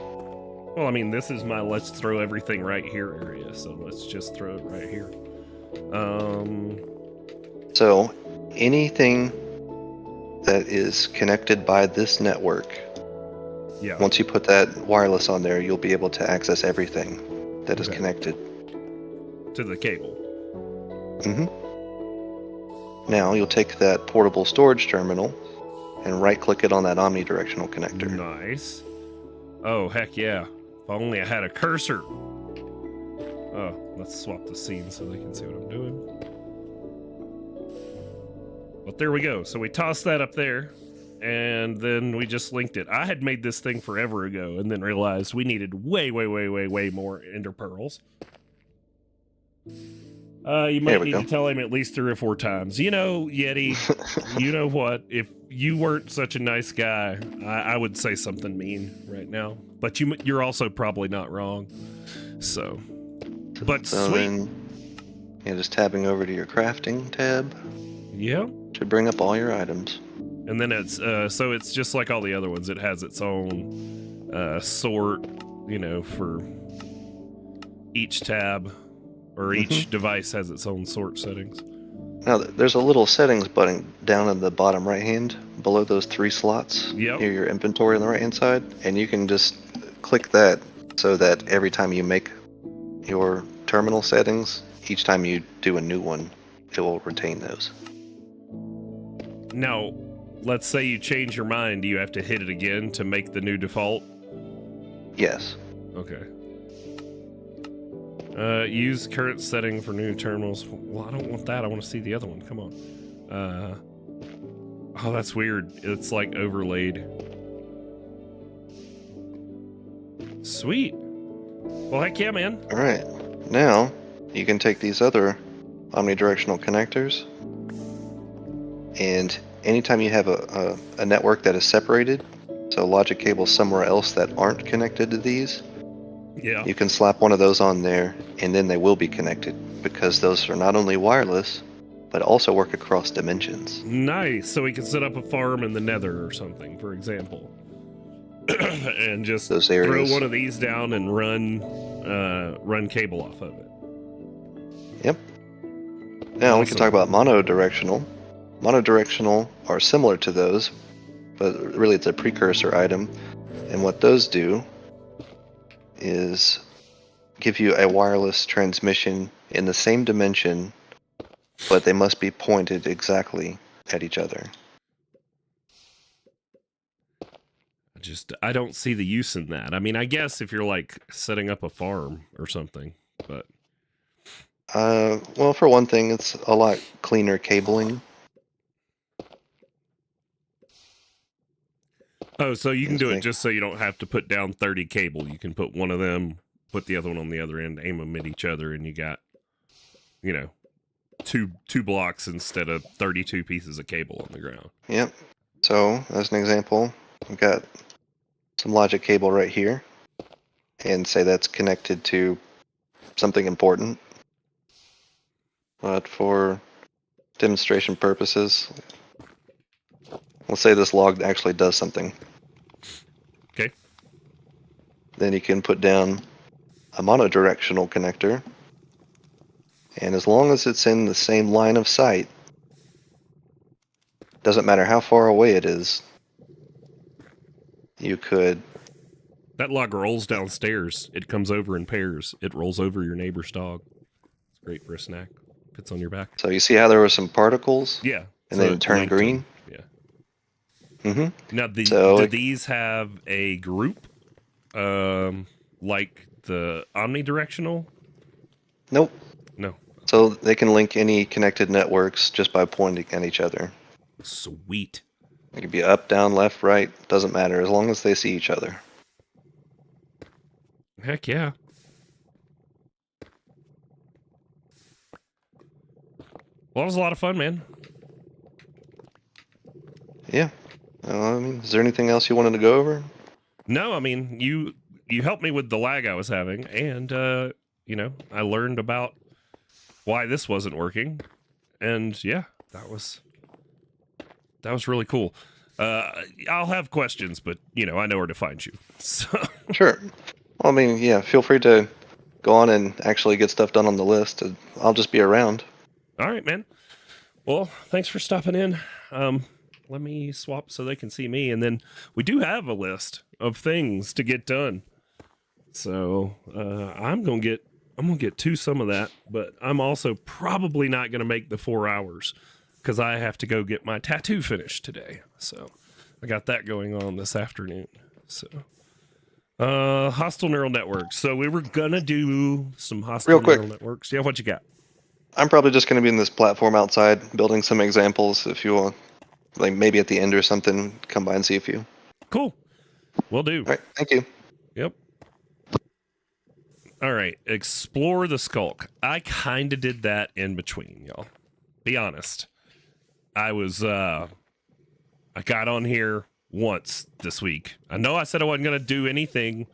Well, I mean, this is my let's throw everything right here area, so let's just throw it right here. So anything that is connected by this network, yeah. Once you put that wireless on there, you'll be able to access everything that is connected to the cable. Mm-hmm. Now you'll take that portable storage terminal and right-click it on that omnidirectional connector. Nice. Oh, heck yeah. If only I had a cursor. Oh, let's swap the scene so they can see what I'm doing. But there we go. So we tossed that up there, and then we just linked it. I had made this thing forever ago and then realized we needed way more ender pearls. You might need to tell him at least 3 or 4 times. You know, Yeti, you know what? If you weren't such a nice guy, I would say something mean right now. But you're also probably not wrong. So, but so sweet. Then And just tabbing over to your crafting tab Yeah. should bring up all your items. And then it's so it's just like all the other ones. It has its own sort, for each tab, or each device has its own sort settings. Now, there's a little settings button down in the bottom right hand below those 3 slots Yep. near your inventory on the right hand side, and you can just click that so that every time you make your terminal settings, each time you do a new one, it will retain those. Now, let's say you change your mind. Do you have to hit it again to make the new default? Yes. Okay. Use current setting for new terminals. Well, I don't want that. I want to see the other one. Come on. Oh, that's weird. It's like overlaid. Sweet. Well, heck yeah, man. All right. Now, you can take these other omnidirectional connectors, and anytime you have a network that is separated, so logic cables somewhere else that aren't connected to these, Yeah. you can slap one of those on there, and then they will be connected, because those are not only wireless, but also work across dimensions. Nice. So we can set up a farm in the Nether or something, for example, and just Those throw areas. one of these down and run cable off of it. Yep. Now we can Awesome. talk about monodirectional. Monodirectional are similar to those, but really it's a precursor item. And what those do is give you a wireless transmission in the same dimension, but they must be pointed exactly at each other. I don't see the use in that. I mean, I guess if you're like setting up a farm or something, but Well, for one thing, it's a lot cleaner cabling. oh, so you can do it Like- just so you don't have to put down 30 cable. You can put one of them, put the other one on the other end, aim them at each other, and you got, two blocks instead of 32 pieces of cable on the ground. Yep. So, as an example, we've got some logic cable right here, and say that's connected to something important. But for demonstration purposes, let's say this log actually does something. Okay. Then you can put down a monodirectional connector, and as long as it's in the same line of sight, doesn't matter how far away it is, you could. That log rolls downstairs. It comes over in pairs. It rolls over your neighbor's dog. It's great for a snack. Fits on your back. So you see how there were some particles, Yeah. and so then it turned linked them. green. Yeah. Mm-hmm. Now, So do it- these have a group, like the omnidirectional? Nope. No. So they can link any connected networks just by pointing at each other. Sweet. It could be up, down, left, right. Doesn't matter as long as they see each other. Heck yeah. Well, that was a lot of fun, man. Yeah. I mean, is there anything else you wanted to go over? No, I mean, you helped me with the lag I was having, and I learned about why this wasn't working, and yeah, that was really cool. I'll have questions, but I know where to find you. So Sure. Well, I mean, yeah, feel free to go on and actually get stuff done on the list. I'll just be around. all right, man. Well, thanks for stopping in. Let me swap so they can see me, and then we do have a list of things to get done. So I'm gonna get to some of that, but I'm also probably not gonna make the 4 hours because I have to go get my tattoo finished today. So I got that going on this afternoon. So hostile neural networks. So we were gonna do some hostile Real quick. neural networks. Yeah, what you got? I'm probably just going to be in this platform outside building some examples. If you want, like maybe at the end or something, come by and see a few. Cool. Will do. All right. Thank you. Yep. All right. Explore the Skulk. I kind of did that in between, y'all. Be honest. I got on here once this week. I know I said I wasn't going to do anything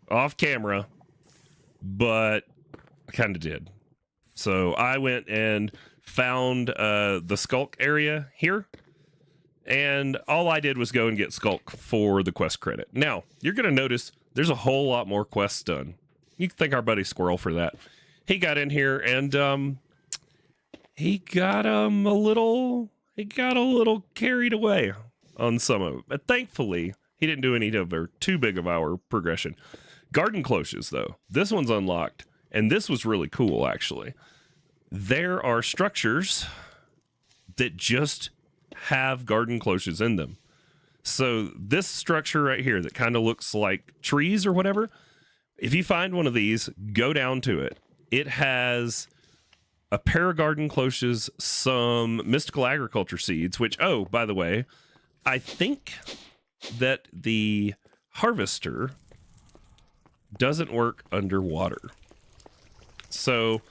off camera, but I kind of did. So I went and found the skulk area here, and all I did was go and get skulk for the quest credit. Now, you're going to notice there's a whole lot more quests done. You can thank our buddy Squirrel for that. He got in here and he got a little carried away on some of it. But thankfully, he didn't do any of our too big of our progression. Garden cloches, though. This one's unlocked, and this was really cool, actually. There are structures that just have garden cloches in them. So this structure right here that kind of looks like trees or whatever, if you find one of these, go down to it. It has a pair of garden cloches, some mystical agriculture seeds, which, oh, by the way, I think that the harvester doesn't work underwater. So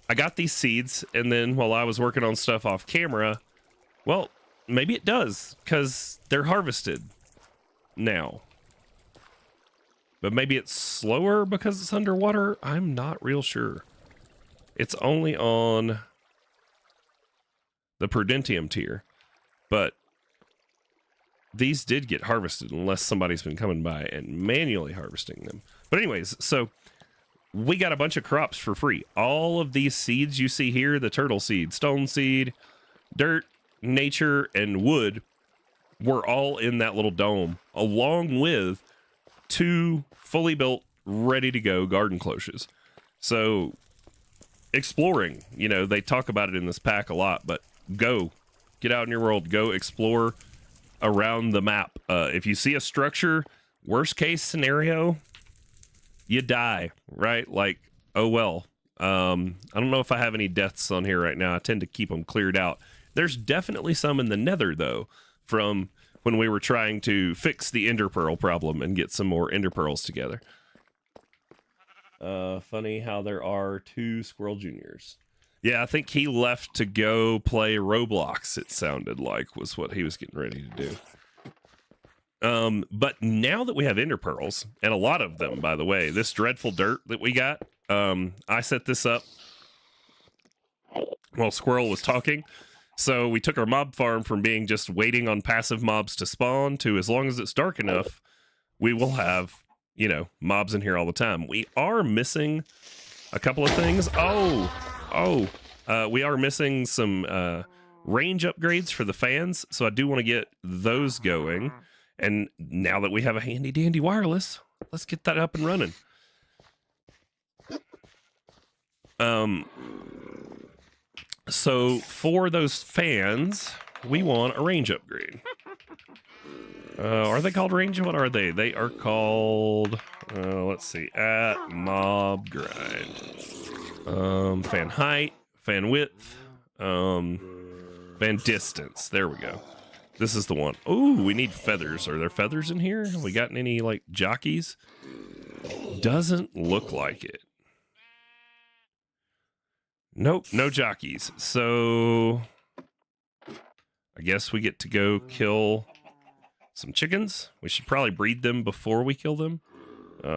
I got these seeds, and then while I was working on stuff off camera, well, maybe it does, because they're harvested now. But maybe it's slower because it's underwater. I'm not real sure. It's only on the Prudentium tier, but these did get harvested unless somebody's been coming by and manually harvesting them. But anyways, so we got a bunch of crops for free. All of these seeds you see here, the turtle seed, stone seed, dirt, nature, and wood, were all in that little dome, along with 2 fully built, ready to go garden cloches. So exploring, you know, they talk about it in this pack a lot, but get out in your world, go explore around the map. If you see a structure, worst case scenario, you die, right? Like, oh well. I don't know if I have any deaths on here right now. I tend to keep them cleared out. There's definitely some in the nether, though, from when we were trying to fix the ender pearl problem and get some more ender pearls together. Funny how there are 2 SquirrelJrs. Yeah, I think he left to go play Roblox, it sounded like, was what he was getting ready to do. But now that we have ender pearls, and a lot of them, by the way, this dreadful dirt that we got, I set this up while Squirrel was talking. So we took our mob farm from being just waiting on passive mobs to spawn to, as long as it's dark enough, we will have, you know, mobs in here all the time. We are missing a couple of things. We are missing some range upgrades for the fans, so I do want to get those going. And now that we have a handy dandy wireless, let's get that up and running. So for those fans, we want a range upgrade. Are they called range? What are they? They are called, let's see, at mob grind. Fan height, fan width, fan distance. There we go. This is the one. Ooh, we need feathers. Are there feathers in here? Have we gotten any, like, jockeys? Doesn't look like it. Nope, no jockeys. So I guess we get to go kill some chickens. We should probably breed them before we kill them.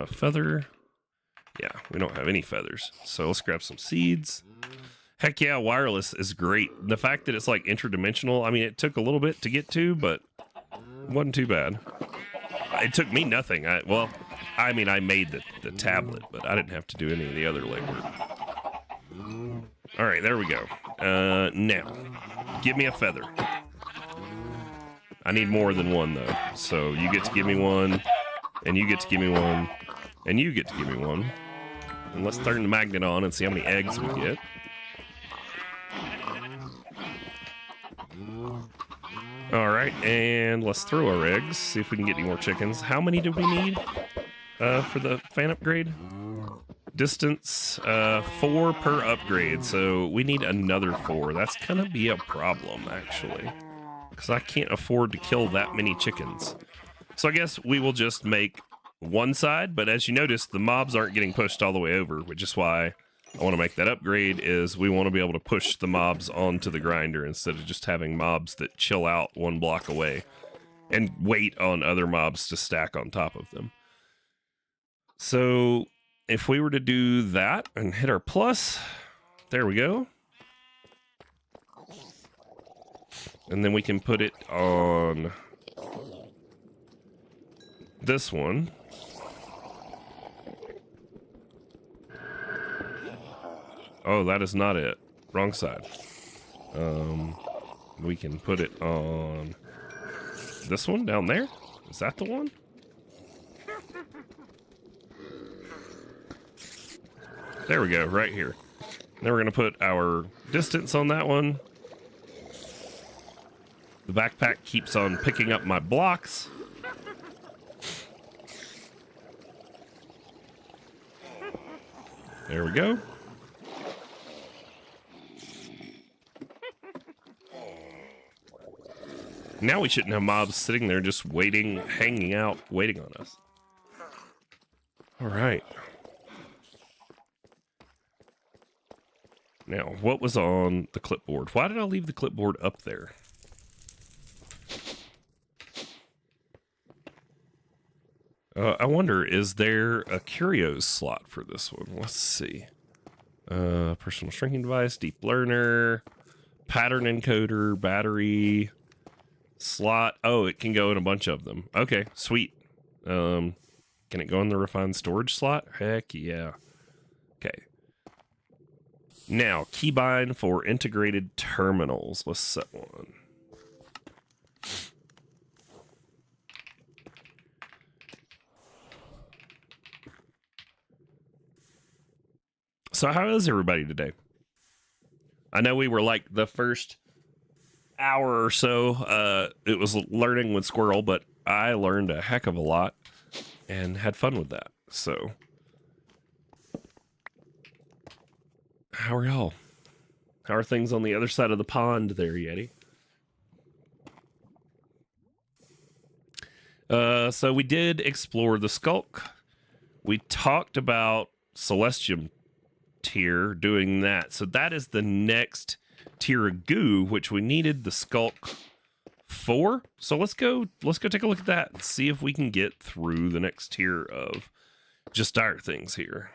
Feather. Yeah, we don't have any feathers. So let's grab some seeds. Heck yeah, wireless is great. The fact that it's like interdimensional, I mean, it took a little bit to get to, but it wasn't too bad. It took me nothing. I made the tablet, but I didn't have to do any of the other legwork. All right, there we go. Now, give me a feather. I need more than one, though. So you get to give me one, and you get to give me one, and you get to give me one. And let's turn the magnet on and see how many eggs we get. All right, and let's throw our eggs, see if we can get any more chickens. How many do we need for the fan upgrade? Distance, 4 per upgrade, so we need another 4. That's gonna be a problem, actually, because I can't afford to kill that many chickens. So I guess we will just make one side, but as you notice, the mobs aren't getting pushed all the way over, which is why I want to make that upgrade. Is we want to be able to push the mobs onto the grinder instead of just having mobs that chill out 1 block away and wait on other mobs to stack on top of them. So if we were to do that and hit our plus, There we go. And then we can put it on this one. Oh, that is not it. Wrong side. We can put it on this one down there. Is that the one? There we go, right here. Then we're going to put our distance on that one. The backpack keeps on picking up my blocks. There we go. Now we shouldn't have mobs sitting there just waiting, hanging out, waiting on us. All right. Now, what was on the clipboard? Why did I leave the clipboard up there? I wonder, is there a curios slot for this one? Let's see. Personal shrinking device, deep learner, pattern encoder, battery, slot. Oh, it can go in a bunch of them. Okay, sweet. Can it go in the refined storage slot? Heck yeah. Okay. Now, keybind for integrated terminals. Let's set one. So how is everybody today? I know we were like the first hour or so, it was learning with Squirrel, but I learned a heck of a lot and had fun with that. So how are y'all? How are things on the other side of the pond there, Yeti? So we did explore the Skulk. We talked about Celestium tier doing that. So that is the next tier of goo, which we needed the Skulk for. So let's go take a look at that and see if we can get through the next tier of just our things here.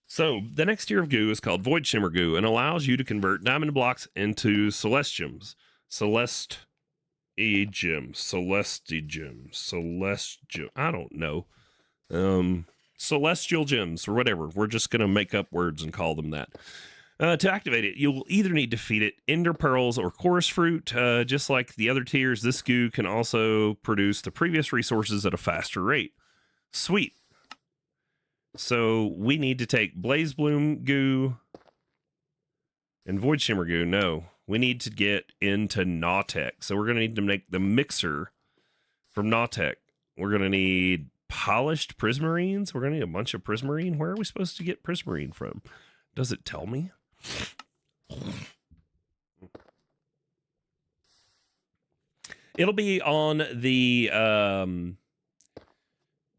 So the next tier of goo is called Void Shimmer Goo and allows you to convert diamond blocks into Celestiums. I don't know. Celestial gems or whatever. We're just going to make up words and call them that. To activate it, you'll either need to feed it Ender Pearls or Chorus Fruit. Just like the other tiers, this goo can also produce the previous resources at a faster rate. Sweet. So we need to take Blaze Bloom Goo and Void Shimmer Goo. No, we need to get into Nautek. So we're going to need to make the mixer from Nautek. We're going to need polished prismarines. We're going to need a bunch of prismarine. Where are we supposed to get prismarine from? Does it tell me? It'll be on the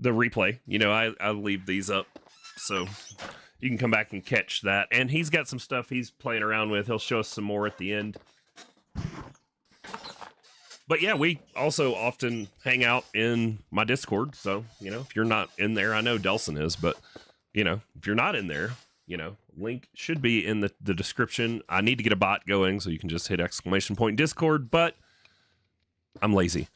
replay. You know, I leave these up so you can come back and catch that. And he's got some stuff he's playing around with. He'll show us some more at the end. But yeah, we also often hang out in my Discord. So, you know, if you're not in there, I know Delson is, but, you know, if you're not in there, you know, link should be in the description. I need to get a bot going so you can just hit ! Discord, but I'm lazy.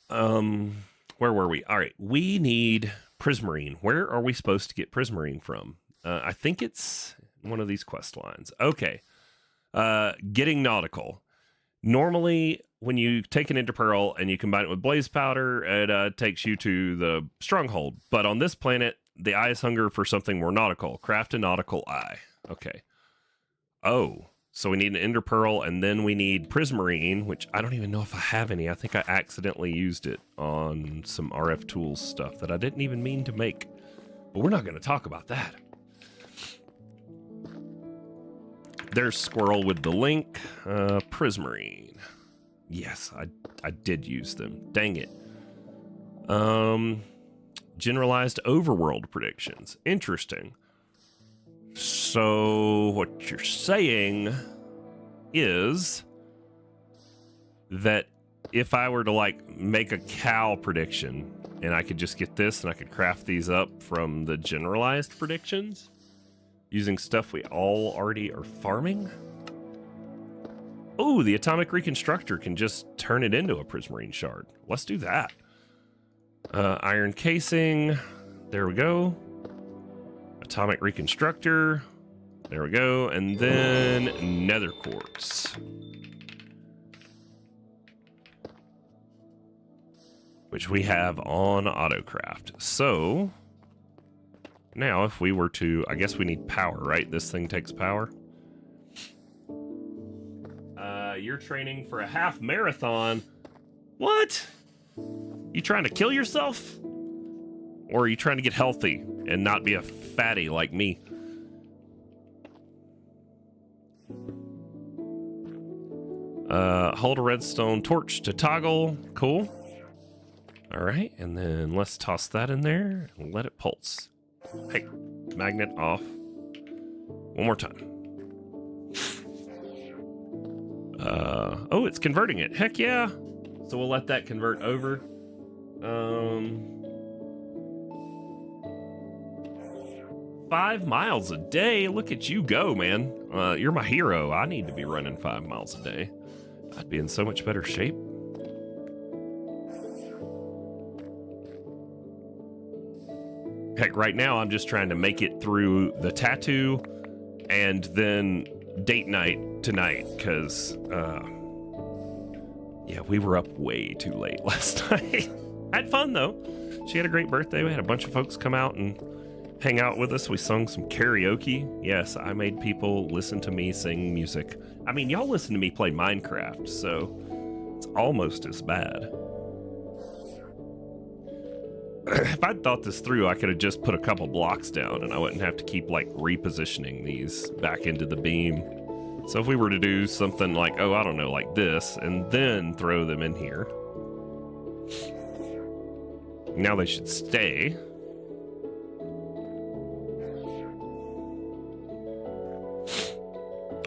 Where were we? All right, we need prismarine. Where are we supposed to get prismarine from? I think it's one of these quest lines. Okay. Getting nautical. Normally, when you take an Ender Pearl and you combine it with Blaze Powder, it takes you to the stronghold. But on this planet, the eye is hunger for something more nautical. Craft a nautical eye. Okay. Oh, so we need an Ender Pearl, and then we need prismarine, which I don't even know if I have any. I think I accidentally used it on some RF Tools stuff that I didn't even mean to make. But we're not going to talk about that. There's Squirrel with the link. Prismarine. Yes, I did use them. Dang it. Generalized overworld predictions. Interesting. So what you're saying is that if I were to like make a cow prediction, and I could just get this and I could craft these up from the generalized predictions using stuff we all already are farming. Oh, the atomic reconstructor can just turn it into a prismarine shard. Let's do that. Iron casing. There we go. Atomic reconstructor. There we go. And then nether quartz, which we have on autocraft. So now if we were to, I guess we need power, right? This thing takes power. You're training for a half marathon. What? You trying to kill yourself? Or are you trying to get healthy and not be a fatty like me? Hold a redstone torch to toggle. Cool. All right, and then let's toss that in there and let it pulse. Hey, magnet off. One more time. Oh, it's converting it. Heck yeah. So we'll let that convert over. 5 miles a day. Look at you go, man. You're my hero. I need to be running 5 miles a day. I'd be in so much better shape. Heck, right now I'm just trying to make it through the tattoo and then date night tonight, because yeah, we were up way too late last night. I had fun though. She had a great birthday. We had a bunch of folks come out and hang out with us. We sung some karaoke. Yes, I made people listen to me sing music. I mean, y'all listen to me play Minecraft, so it's almost as bad. If I'd thought this through, I could have just put a couple blocks down and I wouldn't have to keep like repositioning these back into the beam. So if we were to do something like, oh, I don't know, like this, and then throw them in here. Now they should stay.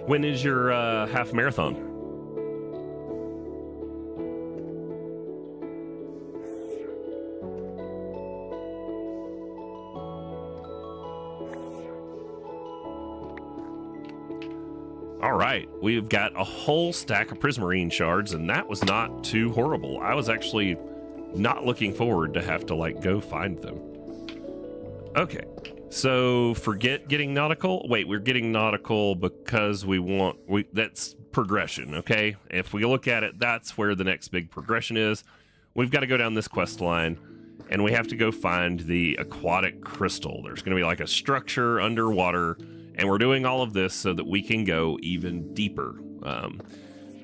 When is your half marathon? All right, we've got a whole stack of prismarine shards, and that was not too horrible. I was actually not looking forward to have to like go find them. Okay, so forget getting nautical. Wait, we're getting nautical because that's progression, okay? If we look at it, that's where the next big progression is. We've got to go down this quest line, and we have to go find the aquatic crystal. There's going to be like a structure underwater, and we're doing all of this so that we can go even deeper.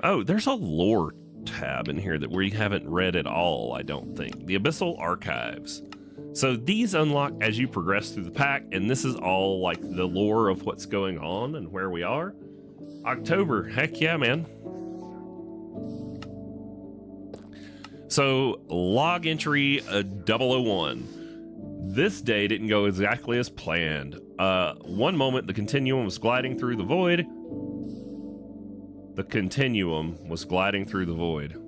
Oh, there's a lore tab in here that we haven't read at all, I don't think. The Abyssal Archives. So these unlock as you progress through the pack, and this is all like the lore of what's going on and where we are. October, heck yeah, man. So log entry 001. This day didn't go exactly as planned. One moment the continuum was gliding through the void. The continuum was gliding through the void.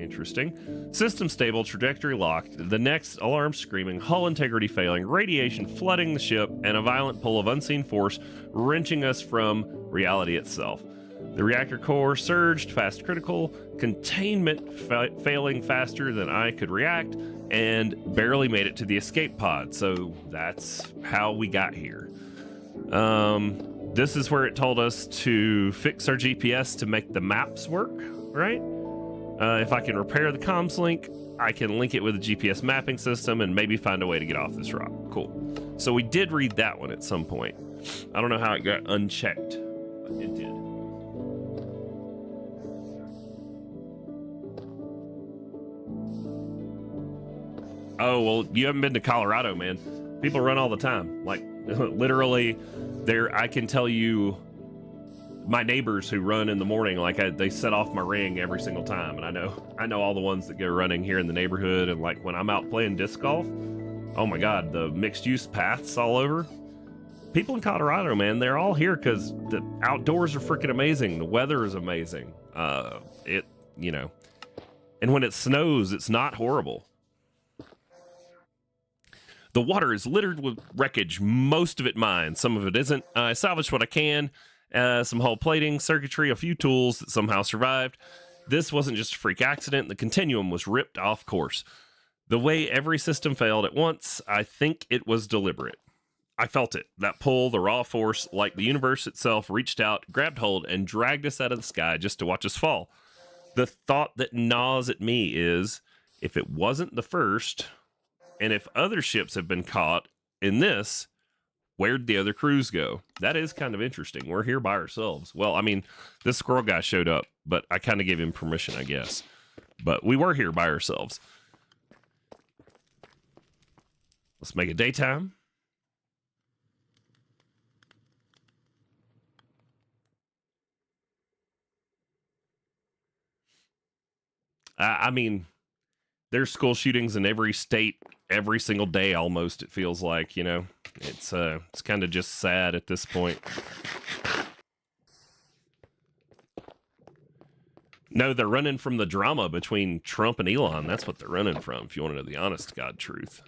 Interesting. System stable, trajectory locked. The next, alarm screaming, hull integrity failing, radiation flooding the ship, and a violent pull of unseen force wrenching us from reality itself. The reactor core surged past critical, containment failing faster than I could react, and barely made it to the escape pod. So that's how we got here. This is where it told us to fix our GPS to make the maps work, right? If I can repair the comms link, I can link it with a GPS mapping system and maybe find a way to get off this rock. Cool. So we did read that one at some point. I don't know how it got unchecked, but it did. Oh, well, you haven't been to Colorado, man. People run all the time. Like, literally, I can tell you my neighbors who run in the morning, like they set off my ring every single time. And I know all the ones that go running here in the neighborhood. And like when I'm out playing disc golf, oh my God, the mixed use paths all over. People in Colorado, man, they're all here because the outdoors are freaking amazing. The weather is amazing. And when it snows, it's not horrible. The water is littered with wreckage, most of it mine, some of it isn't. I salvaged what I can, some hull plating, circuitry, a few tools that somehow survived. This wasn't just a freak accident. The continuum was ripped off course. The way every system failed at once, I think it was deliberate. I felt it, that pull, the raw force, like the universe itself reached out, grabbed hold, and dragged us out of the sky just to watch us fall. The thought that gnaws at me is, if it wasn't the first, and if other ships have been caught in this, where'd the other crews go? That is kind of interesting. We're here by ourselves. Well, I mean, this squirrel guy showed up, but I kind of gave him permission, I guess. But we were here by ourselves. Let's make it daytime. I mean, there's school shootings in every state every single day almost, it feels like, you know. It's kind of just sad at this point. No, they're running from the drama between Trump and Elon. That's what they're running from, if you want to know the honest to God truth.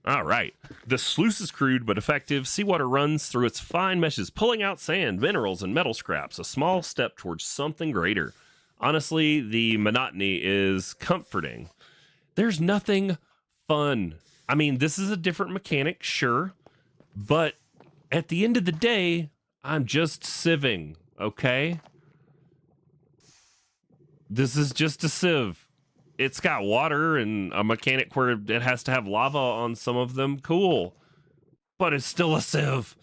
All right. The sluice is crude but effective. Seawater runs through its fine meshes, pulling out sand, minerals, and metal scraps. A small step towards something greater. Honestly, the monotony is comforting. There's nothing fun. I mean, this is a different mechanic, sure. But at the end of the day, I'm just sieving, okay? This is just a sieve. It's got water and a mechanic where it has to have lava on some of them. Cool. But it's still a sieve.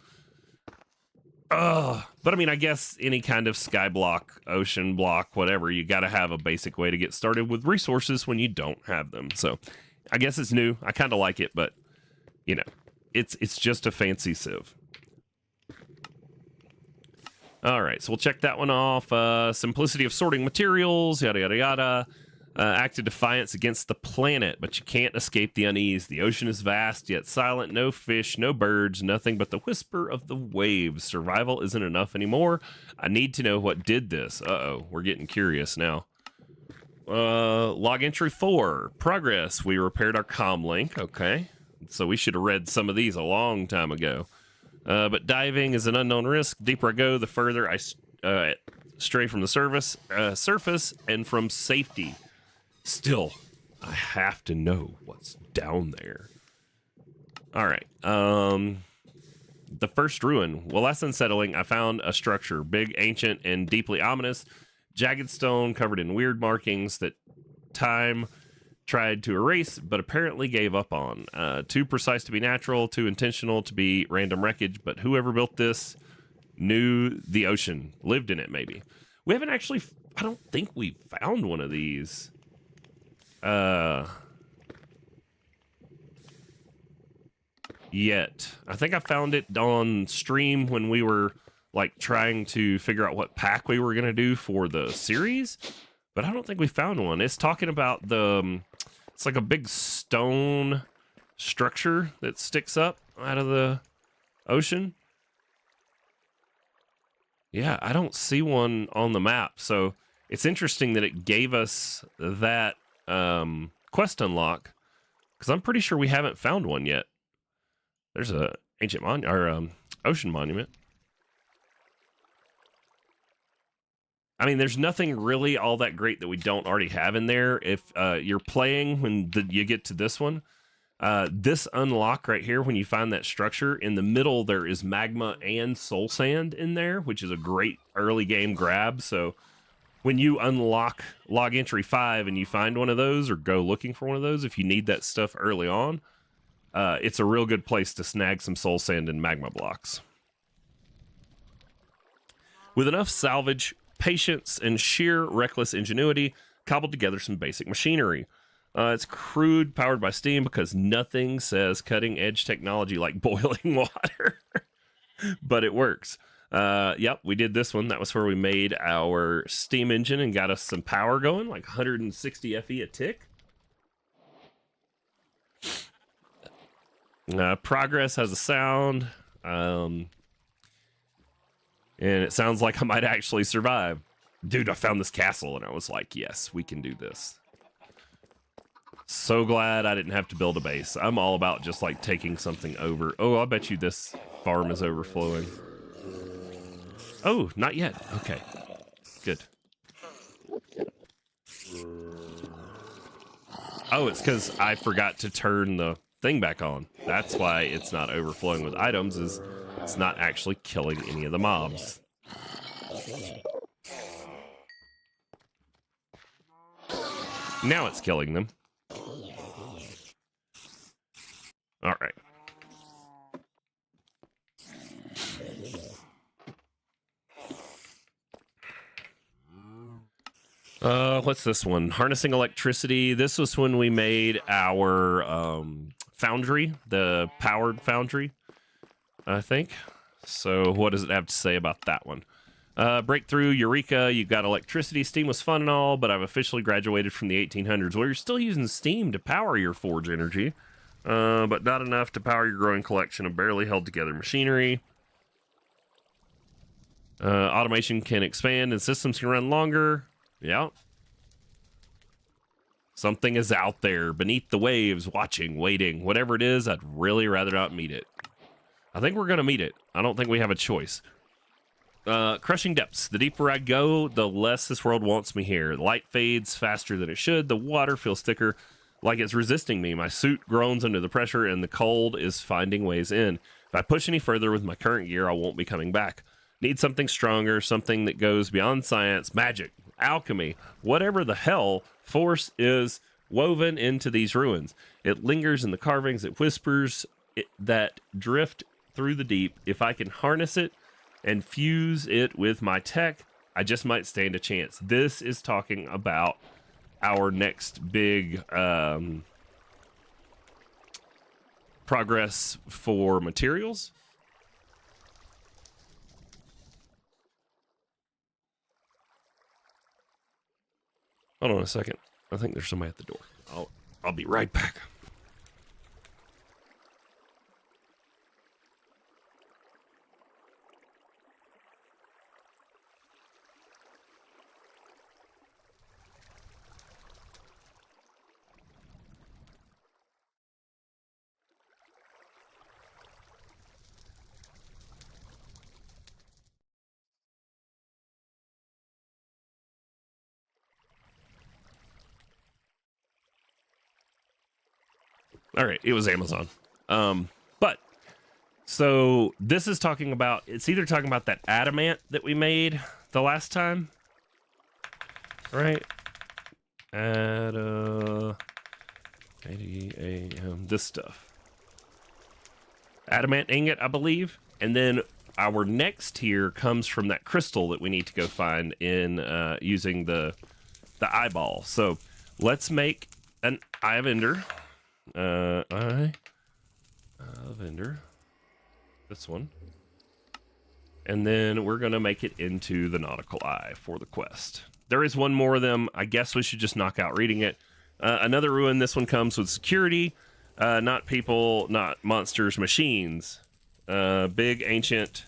Ugh. But I mean, I guess any kind of sky block, ocean block, whatever, you got to have a basic way to get started with resources when you don't have them. So I guess it's new. I kind of like it, but you know, it's just a fancy sieve. All right, so we'll check that one off. Simplicity of sorting materials, yada, yada, yada. Acted defiance against the planet, but you can't escape the unease. The ocean is vast, yet silent. No fish, no birds, nothing but the whisper of the waves. Survival isn't enough anymore. I need to know what did this. Uh-oh, we're getting curious now. Log entry 4. Progress. We repaired our comm link. Okay. So we should have read some of these a long time ago. But diving is an unknown risk. Deeper I go, the further I stray from the surface and from safety. Still, I have to know what's down there. All right. The first ruin. Well, that's unsettling. I found a structure. Big, ancient, and deeply ominous. Jagged stone covered in weird markings that time tried to erase, but apparently gave up on. Too precise to be natural, too intentional to be random wreckage, but whoever built this knew the ocean, lived in it maybe. We haven't actually, I don't think we found one of these. Yet. I think I found it on stream when we were like trying to figure out what pack we were going to do for the series, but I don't think we found one. It's talking about the, it's like a big stone structure that sticks up out of the ocean. Yeah, I don't see one on the map, so it's interesting that it gave us that quest unlock, because I'm pretty sure we haven't found one yet. There's a ancient ocean monument. I mean, there's nothing really all that great that we don't already have in there. If you're playing when you get to this one, this unlock right here, when you find that structure in the middle, there is magma and soul sand in there, which is a great early game grab. So when you unlock log entry 5 and you find one of those or go looking for one of those, if you need that stuff early on, it's a real good place to snag some soul sand and magma blocks. With enough salvage, patience, and sheer reckless ingenuity, cobbled together some basic machinery. It's crude, powered by steam, because nothing says cutting-edge technology like boiling water. But it works. Yep, we did this one. That was where we made our steam engine and got us some power going, like 160 FE a tick. Progress has a sound. And it sounds like I might actually survive. Dude, I found this castle, and I was like, yes, we can do this. So glad I didn't have to build a base. I'm all about just, like, taking something over. Oh, I bet you this farm is overflowing. Oh, not yet. Okay. Good. Oh, it's because I forgot to turn the thing back on. That's why it's not overflowing with items, is it's not actually killing any of the mobs. Now it's killing them. All right. What's this one? Harnessing electricity. This was when we made our foundry, the powered foundry, I think. So what does it have to say about that one? Breakthrough, Eureka, you got electricity. Steam was fun and all, but I've officially graduated from the 1800s. Well, you're still using steam to power your forge energy, but not enough to power your growing collection of barely held together machinery. Automation can expand and systems can run longer. Yeah. Something is out there beneath the waves, watching, waiting. Whatever it is, I'd really rather not meet it. I think we're going to meet it. I don't think we have a choice. Crushing depths. The deeper I go, the less this world wants me here. The light fades faster than it should. The water feels thicker, like it's resisting me. My suit groans under the pressure, and the cold is finding ways in. If I push any further with my current gear, I won't be coming back. Need something stronger, something that goes beyond science, magic, alchemy, whatever the hell force is woven into these ruins. It lingers in the carvings, it whispers that drift through the deep. If I can harness it and fuse it with my tech, I just might stand a chance. This is talking about our next big progress for materials. Hold on a second. I think there's somebody at the door. I'll be right back. All right, it was Amazon. But so this is talking about, it's either talking about that adamant that we made the last time, right? This stuff. Adamant ingot, I believe. And then our next tier comes from that crystal that we need to go find in using the eyeball. So let's make an eye of Ender. Vendor, this one, and then we're gonna make it into the nautical eye for the quest. There is one more of them. I guess we should just knock out reading it. Another ruin. This one comes with security, not people, not monsters, machines. Big, ancient,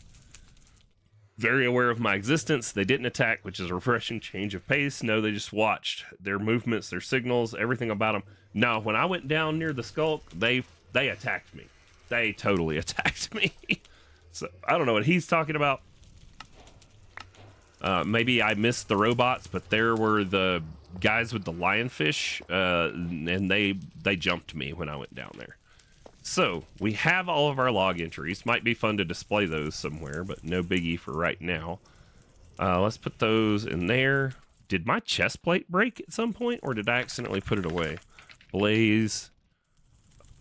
very aware of my existence. They didn't attack, which is a refreshing change of pace. No, they just watched their movements, their signals, everything about them. No, when I went down near the skulk, they attacked me. They totally attacked me. So I don't know what he's talking about. Maybe I missed the robots, but there were the guys with the lionfish, and they jumped me when I went down there. So we have all of our log entries. Might be fun to display those somewhere, but no biggie for right now. Let's put those in there. Did my chest plate break at some point, or did I accidentally put it away? Blaze.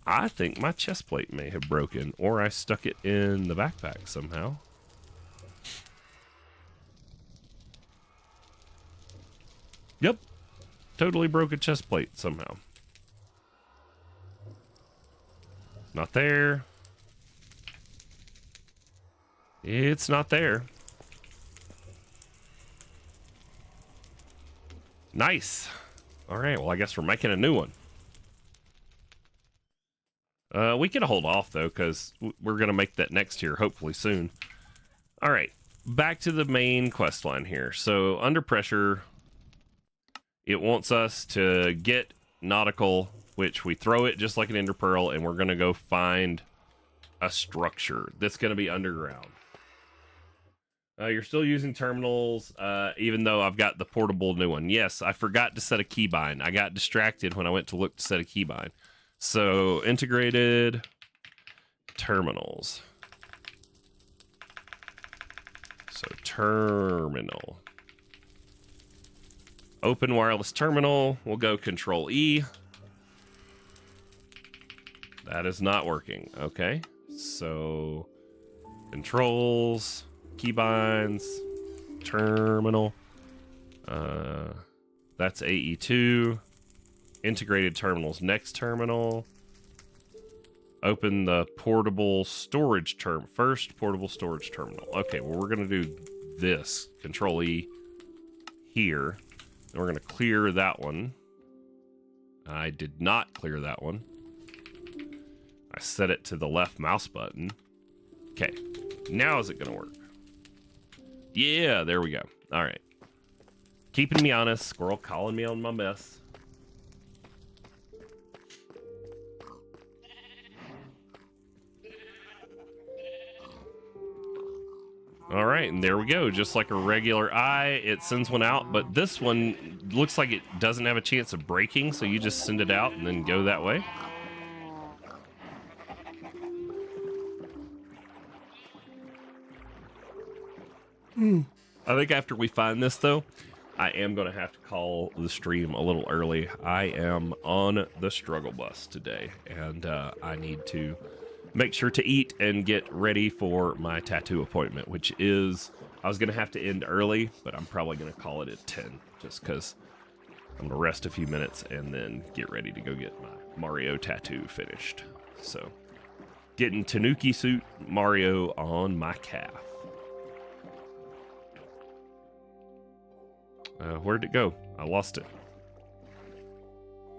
I think my chest plate may have broken, or I stuck it in the backpack somehow. Yep. Totally broke a chest plate somehow. Not there. It's not there. Nice. All right, well, I guess we're making a new one. We can hold off, though, because we're going to make that next tier, hopefully soon. All right. back to the main quest line here. So under pressure, it wants us to get nautical, which we throw it just like an ender pearl, and we're going to go find a structure that's going to be underground. You're still using terminals, even though I've got the portable new one. Yes, I forgot to set a keybind. I got distracted when I went to look to set a keybind. So, integrated terminals. So, terminal. Open wireless terminal. We'll go Control E. That is not working. Okay. So, controls, keybinds, terminal. That's AE2. Integrated terminals. Next terminal. Open the portable storage term. First portable storage terminal. Okay, well, we're going to do this. Control E here. And we're going to clear that one. I did not clear that one. I set it to the left mouse button. Okay, now is it going to work? Yeah, there we go. All right. Keeping me honest. Squirrel calling me on my mess. All right, and there we go. Just like a regular eye, it sends one out, but this one looks like it doesn't have a chance of breaking, so you just send it out and then go that way. I think after we find this, though, I am going to have to call the stream a little early. I am on the struggle bus today, and I need to make sure to eat and get ready for my tattoo appointment, which is, I was going to have to end early, but I'm probably going to call it at 10, just because I'm going to rest a few minutes and then get ready to go get my Mario tattoo finished. So, getting Tanuki suit Mario on my calf. Where'd it go? I lost it.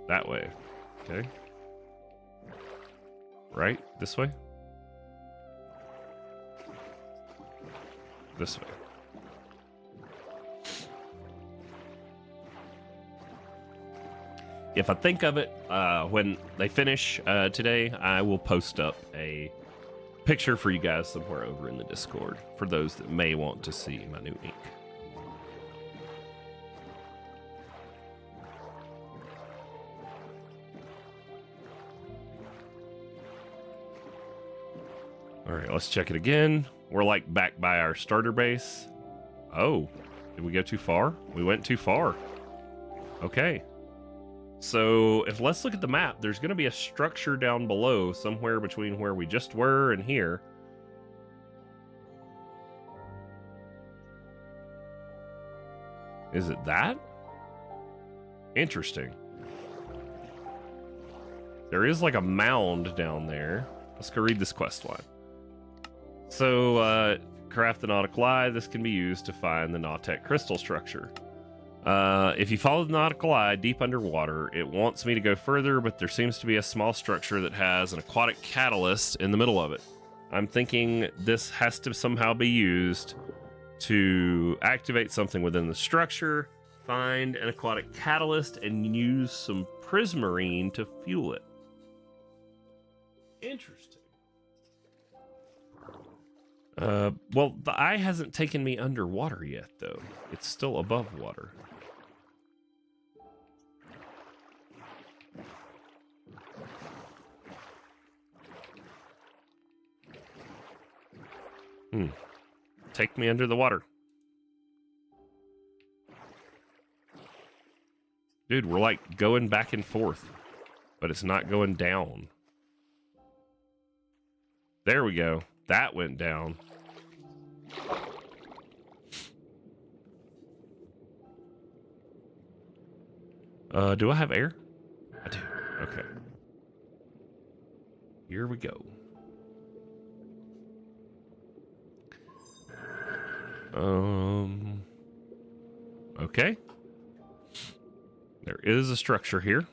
That way. Okay. Right? This way? This way. If I think of it, when they finish today, I will post up a picture for you guys somewhere over in the Discord for those that may want to see my new ink. All right, let's check it again. We're like back by our starter base. Oh, did we go too far? We went too far. Okay. So if let's look at the map, there's going to be a structure down below somewhere between where we just were and here. Is it that? Interesting. There is like a mound down there. Let's go read this quest line. So, craft the nautical eye. This can be used to find the Nautek crystal structure. If you follow the nautical eye deep underwater, it wants me to go further, but there seems to be a small structure that has an aquatic catalyst in the middle of it. I'm thinking this has to somehow be used to activate something within the structure, find an aquatic catalyst, and use some prismarine to fuel it. Interesting. Well, the eye hasn't taken me underwater yet, though. It's still above water. Take me under the water. Dude, we're like going back and forth, but it's not going down. There we go. That went down. Do I have air? I do. Okay. Here we go. Okay. There is a structure here.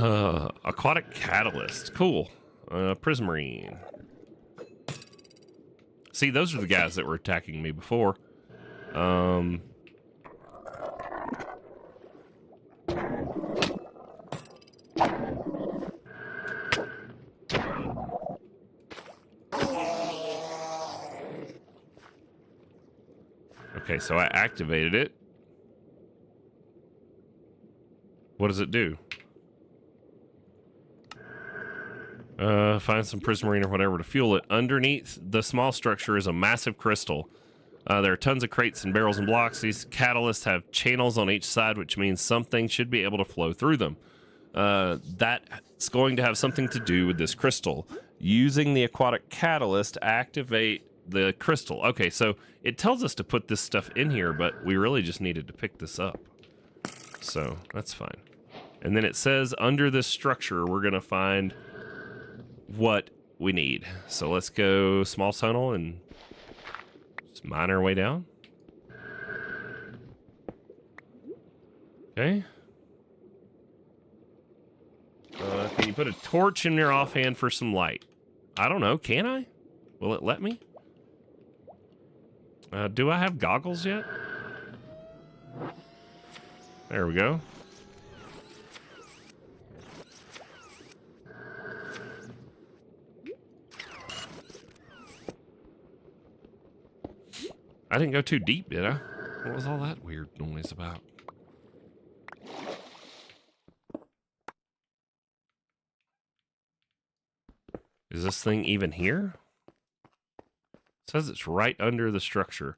Aquatic catalyst. Cool. Prismarine. See, those are the guys that were attacking me before. Okay, so I activated it. What does it do? Find some prismarine or whatever to fuel it. Underneath the small structure is a massive crystal. There are tons of crates and barrels and blocks. These catalysts have channels on each side, which means something should be able to flow through them. That's going to have something to do with this crystal. Using the aquatic catalyst to activate the crystal. Okay, so it tells us to put this stuff in here, but we really just needed to pick this up. So that's fine. And then it says under this structure, we're going to find what we need. So let's go small tunnel and just mine our way down. Okay. Can you put a torch in your offhand for some light? I don't know. Can I? Will it let me? Do I have goggles yet? There we go. I didn't go too deep, did I? What was all that weird noise about? Is this thing even here? It says it's right under the structure.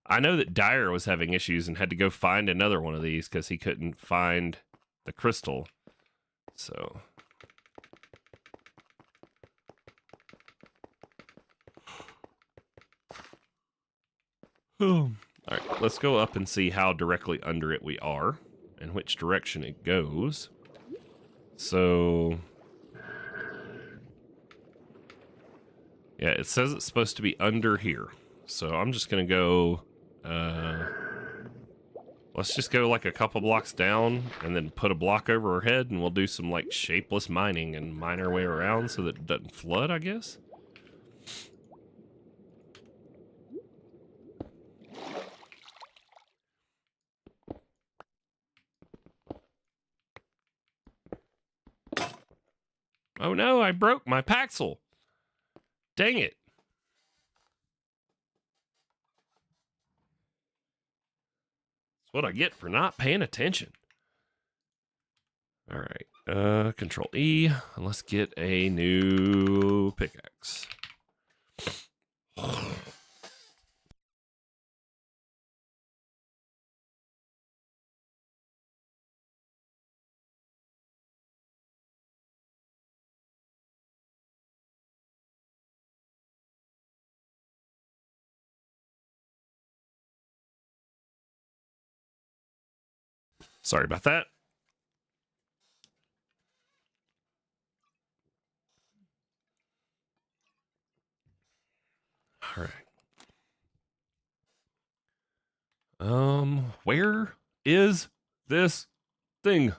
I know that Dyer was having issues and had to go find another one of these because he couldn't find the crystal. So... all right, let's go up and see how directly under it we are and which direction it goes. So, yeah, it says it's supposed to be under here. So I'm just going to go, let's just go like a couple blocks down and then put a block over our head and we'll do some like shapeless mining and mine our way around so that it doesn't flood, I guess. Oh no, I broke my Paxel. Dang it. That's what I get for not paying attention. All right, Control E, and let's get a new pickaxe. Sorry about that. All right. Where is this thing?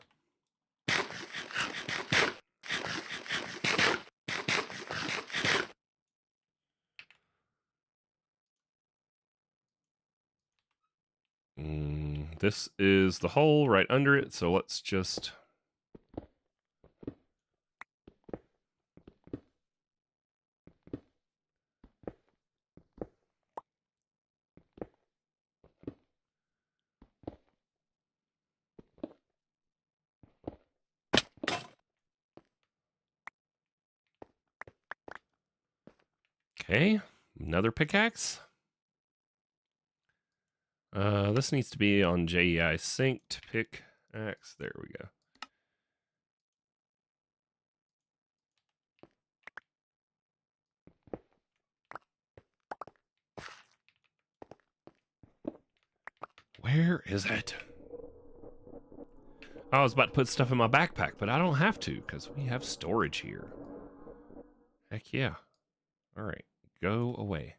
This is the hole right under it, so let's just... Okay, another pickaxe. This needs to be on JEI synced pickaxe. There we go. Where is it? I was about to put stuff in my backpack, but I don't have to because we have storage here. Heck yeah. All right, go away.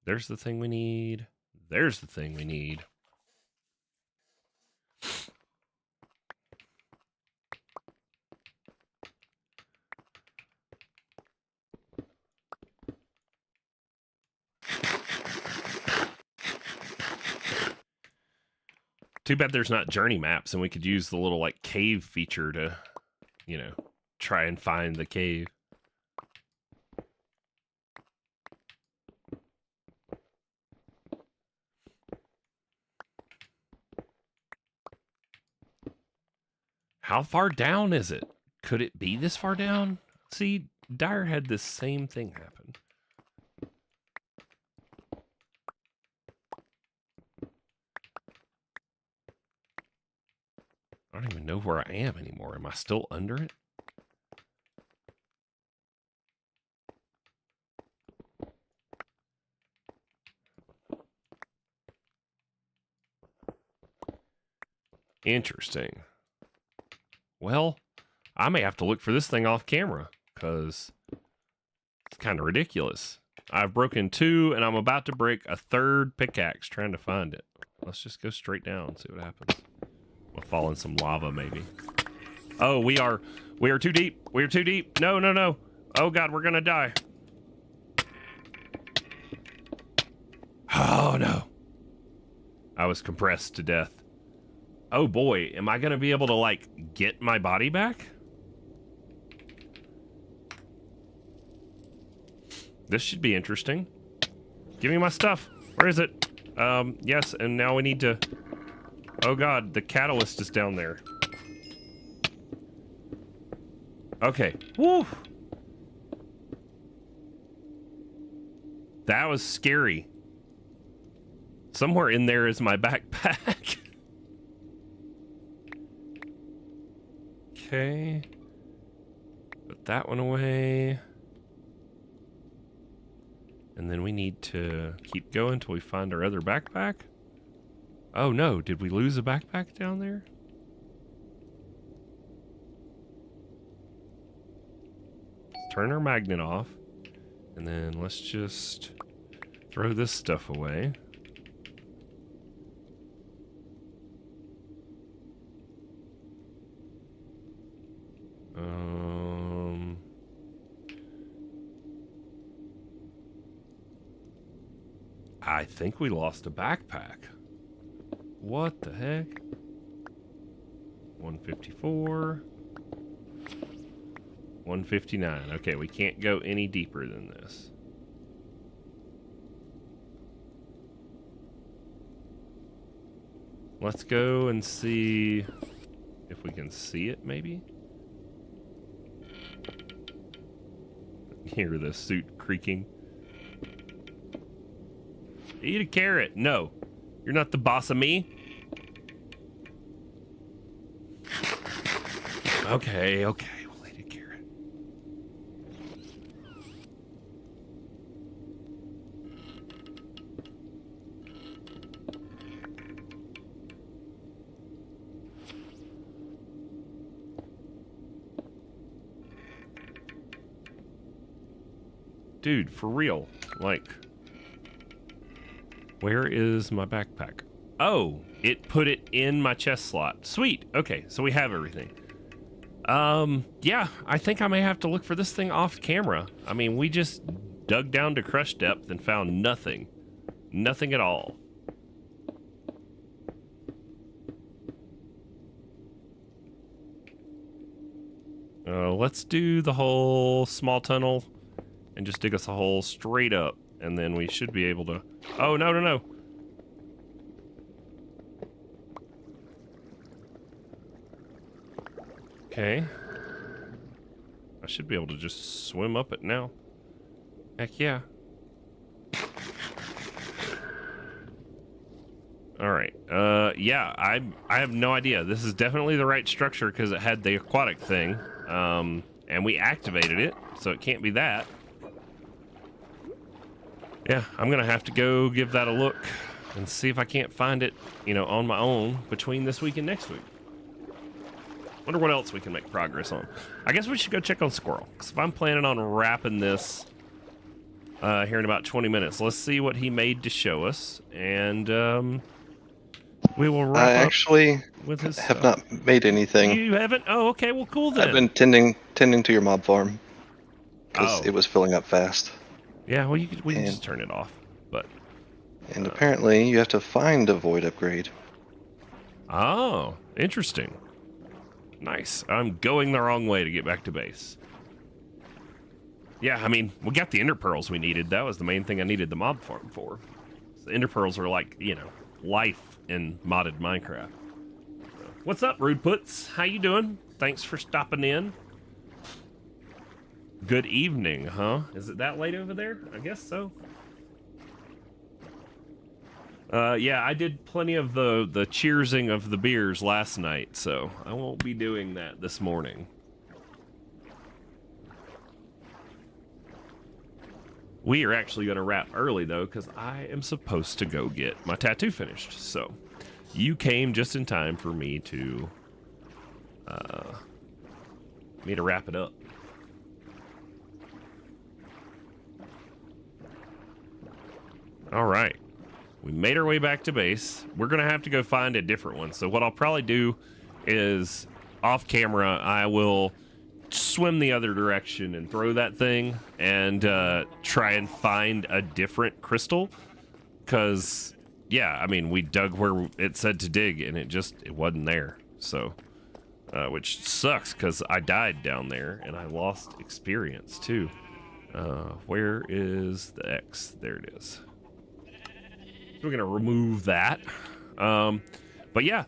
There's the thing we need. There's the thing we need. Too bad there's not journey maps, and we could use the little like cave feature to, you know, try and find the cave. How far down is it? Could it be this far down? See, Dyer had this same thing happen. I don't even know where I am anymore. Am I still under it? Interesting. Well, I may have to look for this thing off camera, because it's kind of ridiculous. I've broken 2, and I'm about to break a 3rd pickaxe trying to find it. Let's just go straight down and see what happens. We'll fall in some lava, maybe. Oh, we are too deep. We are too deep. No, no, no. Oh, God, we're going to die. Oh, no. I was compressed to death. Oh, boy. Am I going to be able to, like, get my body back? This should be interesting. Give me my stuff. Where is it? Yes, and now we need to... Oh, God, the catalyst is down there. Okay. Woo! That was scary. Somewhere in there is my backpack. Okay. Put that one away. And then we need to keep going until we find our other backpack. Oh no, did we lose a backpack down there? Let's turn our magnet off. And then let's just throw this stuff away. I think we lost a backpack. What the heck? 154. 159. Okay, we can't go any deeper than this. Let's go and see if we can see it, maybe. Hear the suit creaking. Eat a carrot. No. You're not the boss of me. Okay, okay. We'll eat a carrot. Dude, for real. Like... Where is my backpack? Oh, it put it in my chest slot. Sweet. Okay, so we have everything. Yeah, I think I may have to look for this thing off camera. I mean, we just dug down to crush depth and found nothing. Nothing at all. Let's do the whole small tunnel and just dig us a hole straight up. And then we should be able to... Oh, no, no, no. Okay. I should be able to just swim up it now. Heck yeah. Alright. Yeah, I have no idea. This is definitely the right structure because it had the aquatic thing. And we activated it, so it can't be that. Yeah, I'm gonna have to go give that a look and see if I can't find it, you know, on my own between this week and next week. Wonder what else we can make progress on. I guess we should go check on Squirrel, because if I'm planning on wrapping this here in about 20 minutes, let's see what he made to show us, and we will wrap up actually with his have stuff. not made anything. You haven't? Oh, okay, well, cool then. I've been tending to your mob farm because Oh. it was filling up fast. Yeah, well, we can just turn it off, but... And apparently you have to find a void upgrade. Oh, interesting. Nice. I'm going the wrong way to get back to base. Yeah, I mean, we got the ender pearls we needed. That was the main thing I needed the mob farm for. The ender pearls are like, you know, life in modded Minecraft. So, what's up, Rude Puts? How you doing? Thanks for stopping in. Good evening, huh? Is it that late over there? I guess so. Yeah, I did plenty of the cheersing of the beers last night, so I won't be doing that this morning. We are actually going to wrap early, though, because I am supposed to go get my tattoo finished. So you came just in time for me to wrap it up. All right. We made our way back to base. We're going to have to go find a different one. So what I'll probably do is, off camera, I will swim the other direction and throw that thing and try and find a different crystal. Because, yeah, I mean, we dug where it said to dig, and it wasn't there. So, which sucks, because I died down there, and I lost experience, too. Where is the X? There it is. We're gonna remove that, but yeah,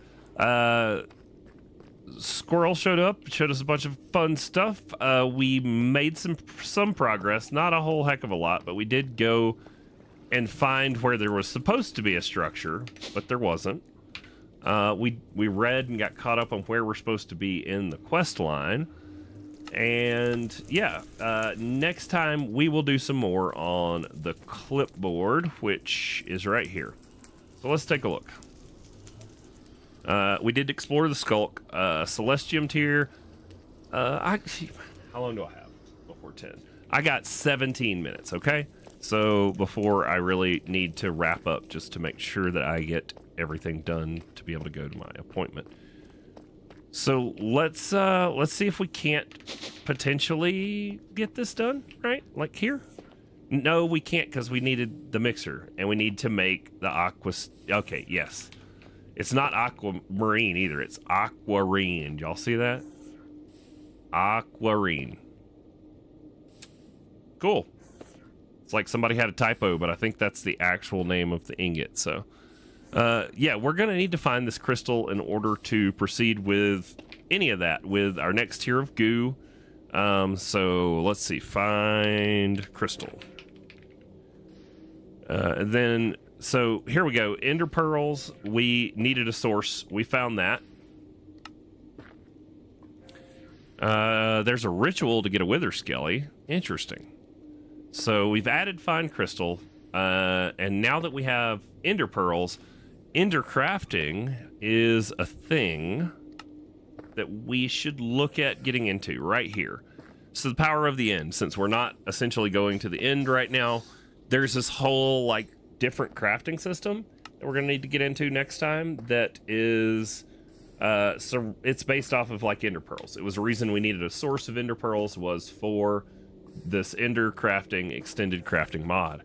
Squirrel showed us a bunch of fun stuff. We made some progress, not a whole heck of a lot, but we did go and find where there was supposed to be a structure, but there wasn't. We read and got caught up on where we're supposed to be in the quest line. And yeah, next time we will do some more on the clipboard, which is right here. So let's take a look. We did explore the Skulk, Celestium tier. How long do I have before 10? I got 17 minutes, okay? So before I really need to wrap up, just to make sure that I get everything done to be able to go to my appointment. So let's see if we can't potentially get this done, right? Like here? No, we can't, because we needed the mixer, and we need to make the aqua... Okay, yes. It's not aquamarine either. It's aquarine. Y'all see that? Aquarine. Cool. It's like somebody had a typo, but I think that's the actual name of the ingot, so... yeah, we're going to need to find this crystal in order to proceed with any of that, with our next tier of goo. So let's see, find crystal. And then, so here we go. Ender pearls, we needed a source. We found that. There's a ritual to get a wither skelly. Interesting. So we've added fine crystal, and now that we have ender pearls, ender crafting is a thing that we should look at getting into right here. So the power of the end, since we're not essentially going to the end right now, there's this whole like different crafting system that we're gonna need to get into next time that is so it's based off of like ender pearls. It was a reason we needed a source of ender pearls, was for this ender crafting extended crafting mod.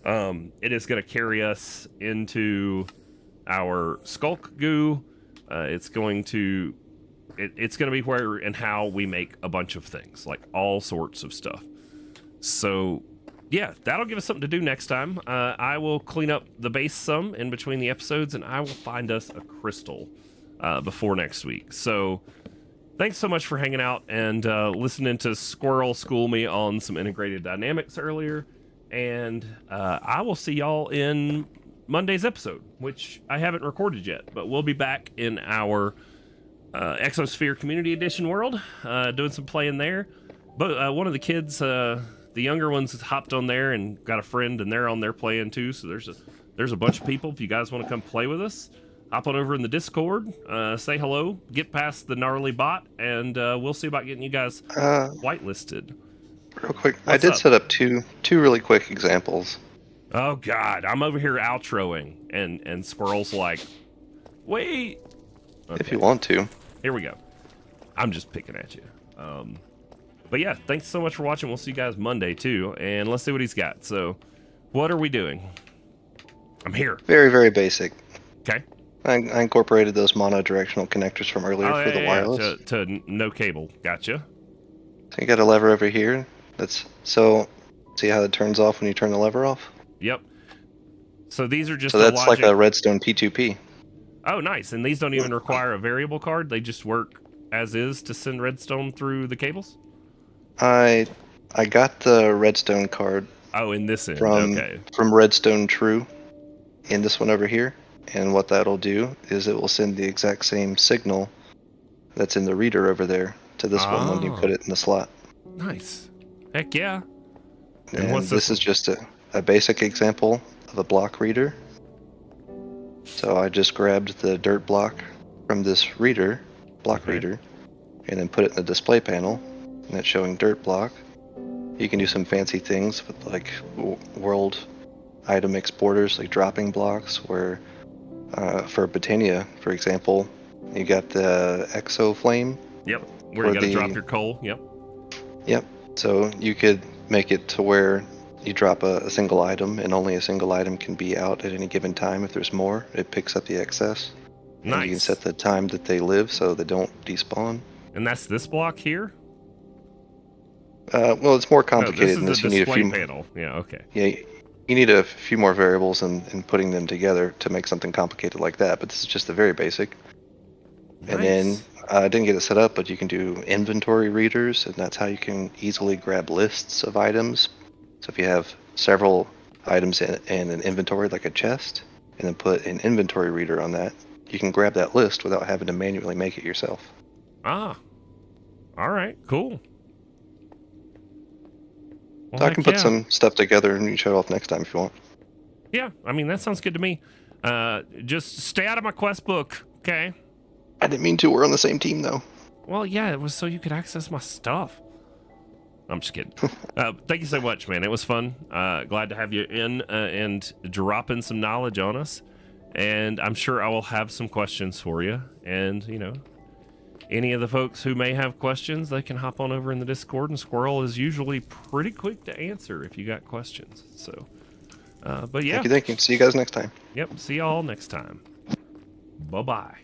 It is going to carry us into our skulk goo. It's going to be where and how we make a bunch of things, like all sorts of stuff. So yeah, that'll give us something to do next time. I will clean up the base some in between the episodes, and I will find us a crystal before next week. So thanks so much for hanging out and listening to Squirrel school me on some integrated dynamics earlier. And I will see y'all in Monday's episode, which I haven't recorded yet, but we'll be back in our Exosphere Community Edition world, doing some playing there. But one of the kids, the younger ones, hopped on there and got a friend, and they're on there playing too. So there's a bunch of people. If you guys want to come play with us, hop on over in the Discord, say hello, get past the gnarly bot, and we'll see about getting you guys whitelisted. Real quick, What's I did up? set up two really quick examples. Oh God, I'm over here outroing, and Squirrel's like, wait. Okay, If you want to. here we go. I'm just picking at you. But yeah, thanks so much for watching. We'll see you guys Monday too, and let's see what he's got. So, what are we doing? I'm here. Very, very basic. Okay. I incorporated those monodirectional connectors from earlier Oh, for the wireless. to no cable. Gotcha. So you got a lever over here. So see how it turns off when you turn the lever off? Yep. So these are just So the that's like logic. a Redstone P2P. Oh, nice. And these don't even require a variable card. They just work as is to send redstone through the cables. I got the Redstone card Oh, in this end. from Okay. Redstone True in this one over here, and what that'll do is it will send the exact same signal that's in the reader over there to this one when you put it in the slot. Nice. Heck yeah. And what's this is just a basic example of a block reader. So I just grabbed the dirt block from this reader, reader, and then put it in the display panel, and it's showing dirt block. You can do some fancy things with like world item exporters, like dropping blocks, where for Botania, for example, you got the Exo Flame. Yep. Where you gotta drop your coal. Yep. Yep. So you could make it to where you drop a single item, and only a single item can be out at any given time. If there's more, it picks up the excess. Nice. And you can set the time that they live so they don't despawn. And that's this block here? Well, it's more complicated than this. this. You need a few panel. Yeah, okay. Yeah, you need a few more variables and putting them together to make something complicated like that, but this is just the very basic. Nice. And then I didn't get it set up, but you can do inventory readers, and that's how you can easily grab lists of items. So if you have several items in an inventory, like a chest, and then put an inventory reader on that, you can grab that list without having to manually make it yourself. Ah. All right, cool. Well, So I can put some stuff together and you can show it off next time if you want. Yeah, I mean, that sounds good to me. Just stay out of my quest book, okay? I didn't mean to. We're on the same team, though. Well, yeah, it was so you could access my stuff. I'm just kidding. Thank you so much, man. It was fun. Glad to have you in and dropping some knowledge on us. And I'm sure I will have some questions for you. And, you know, any of the folks who may have questions, they can hop on over in the Discord, and Squirrel is usually pretty quick to answer if you got questions. So, but yeah. Thank you. See you guys next time. Yep. See y'all next time. Bye-bye.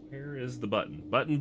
Where is the button? Button.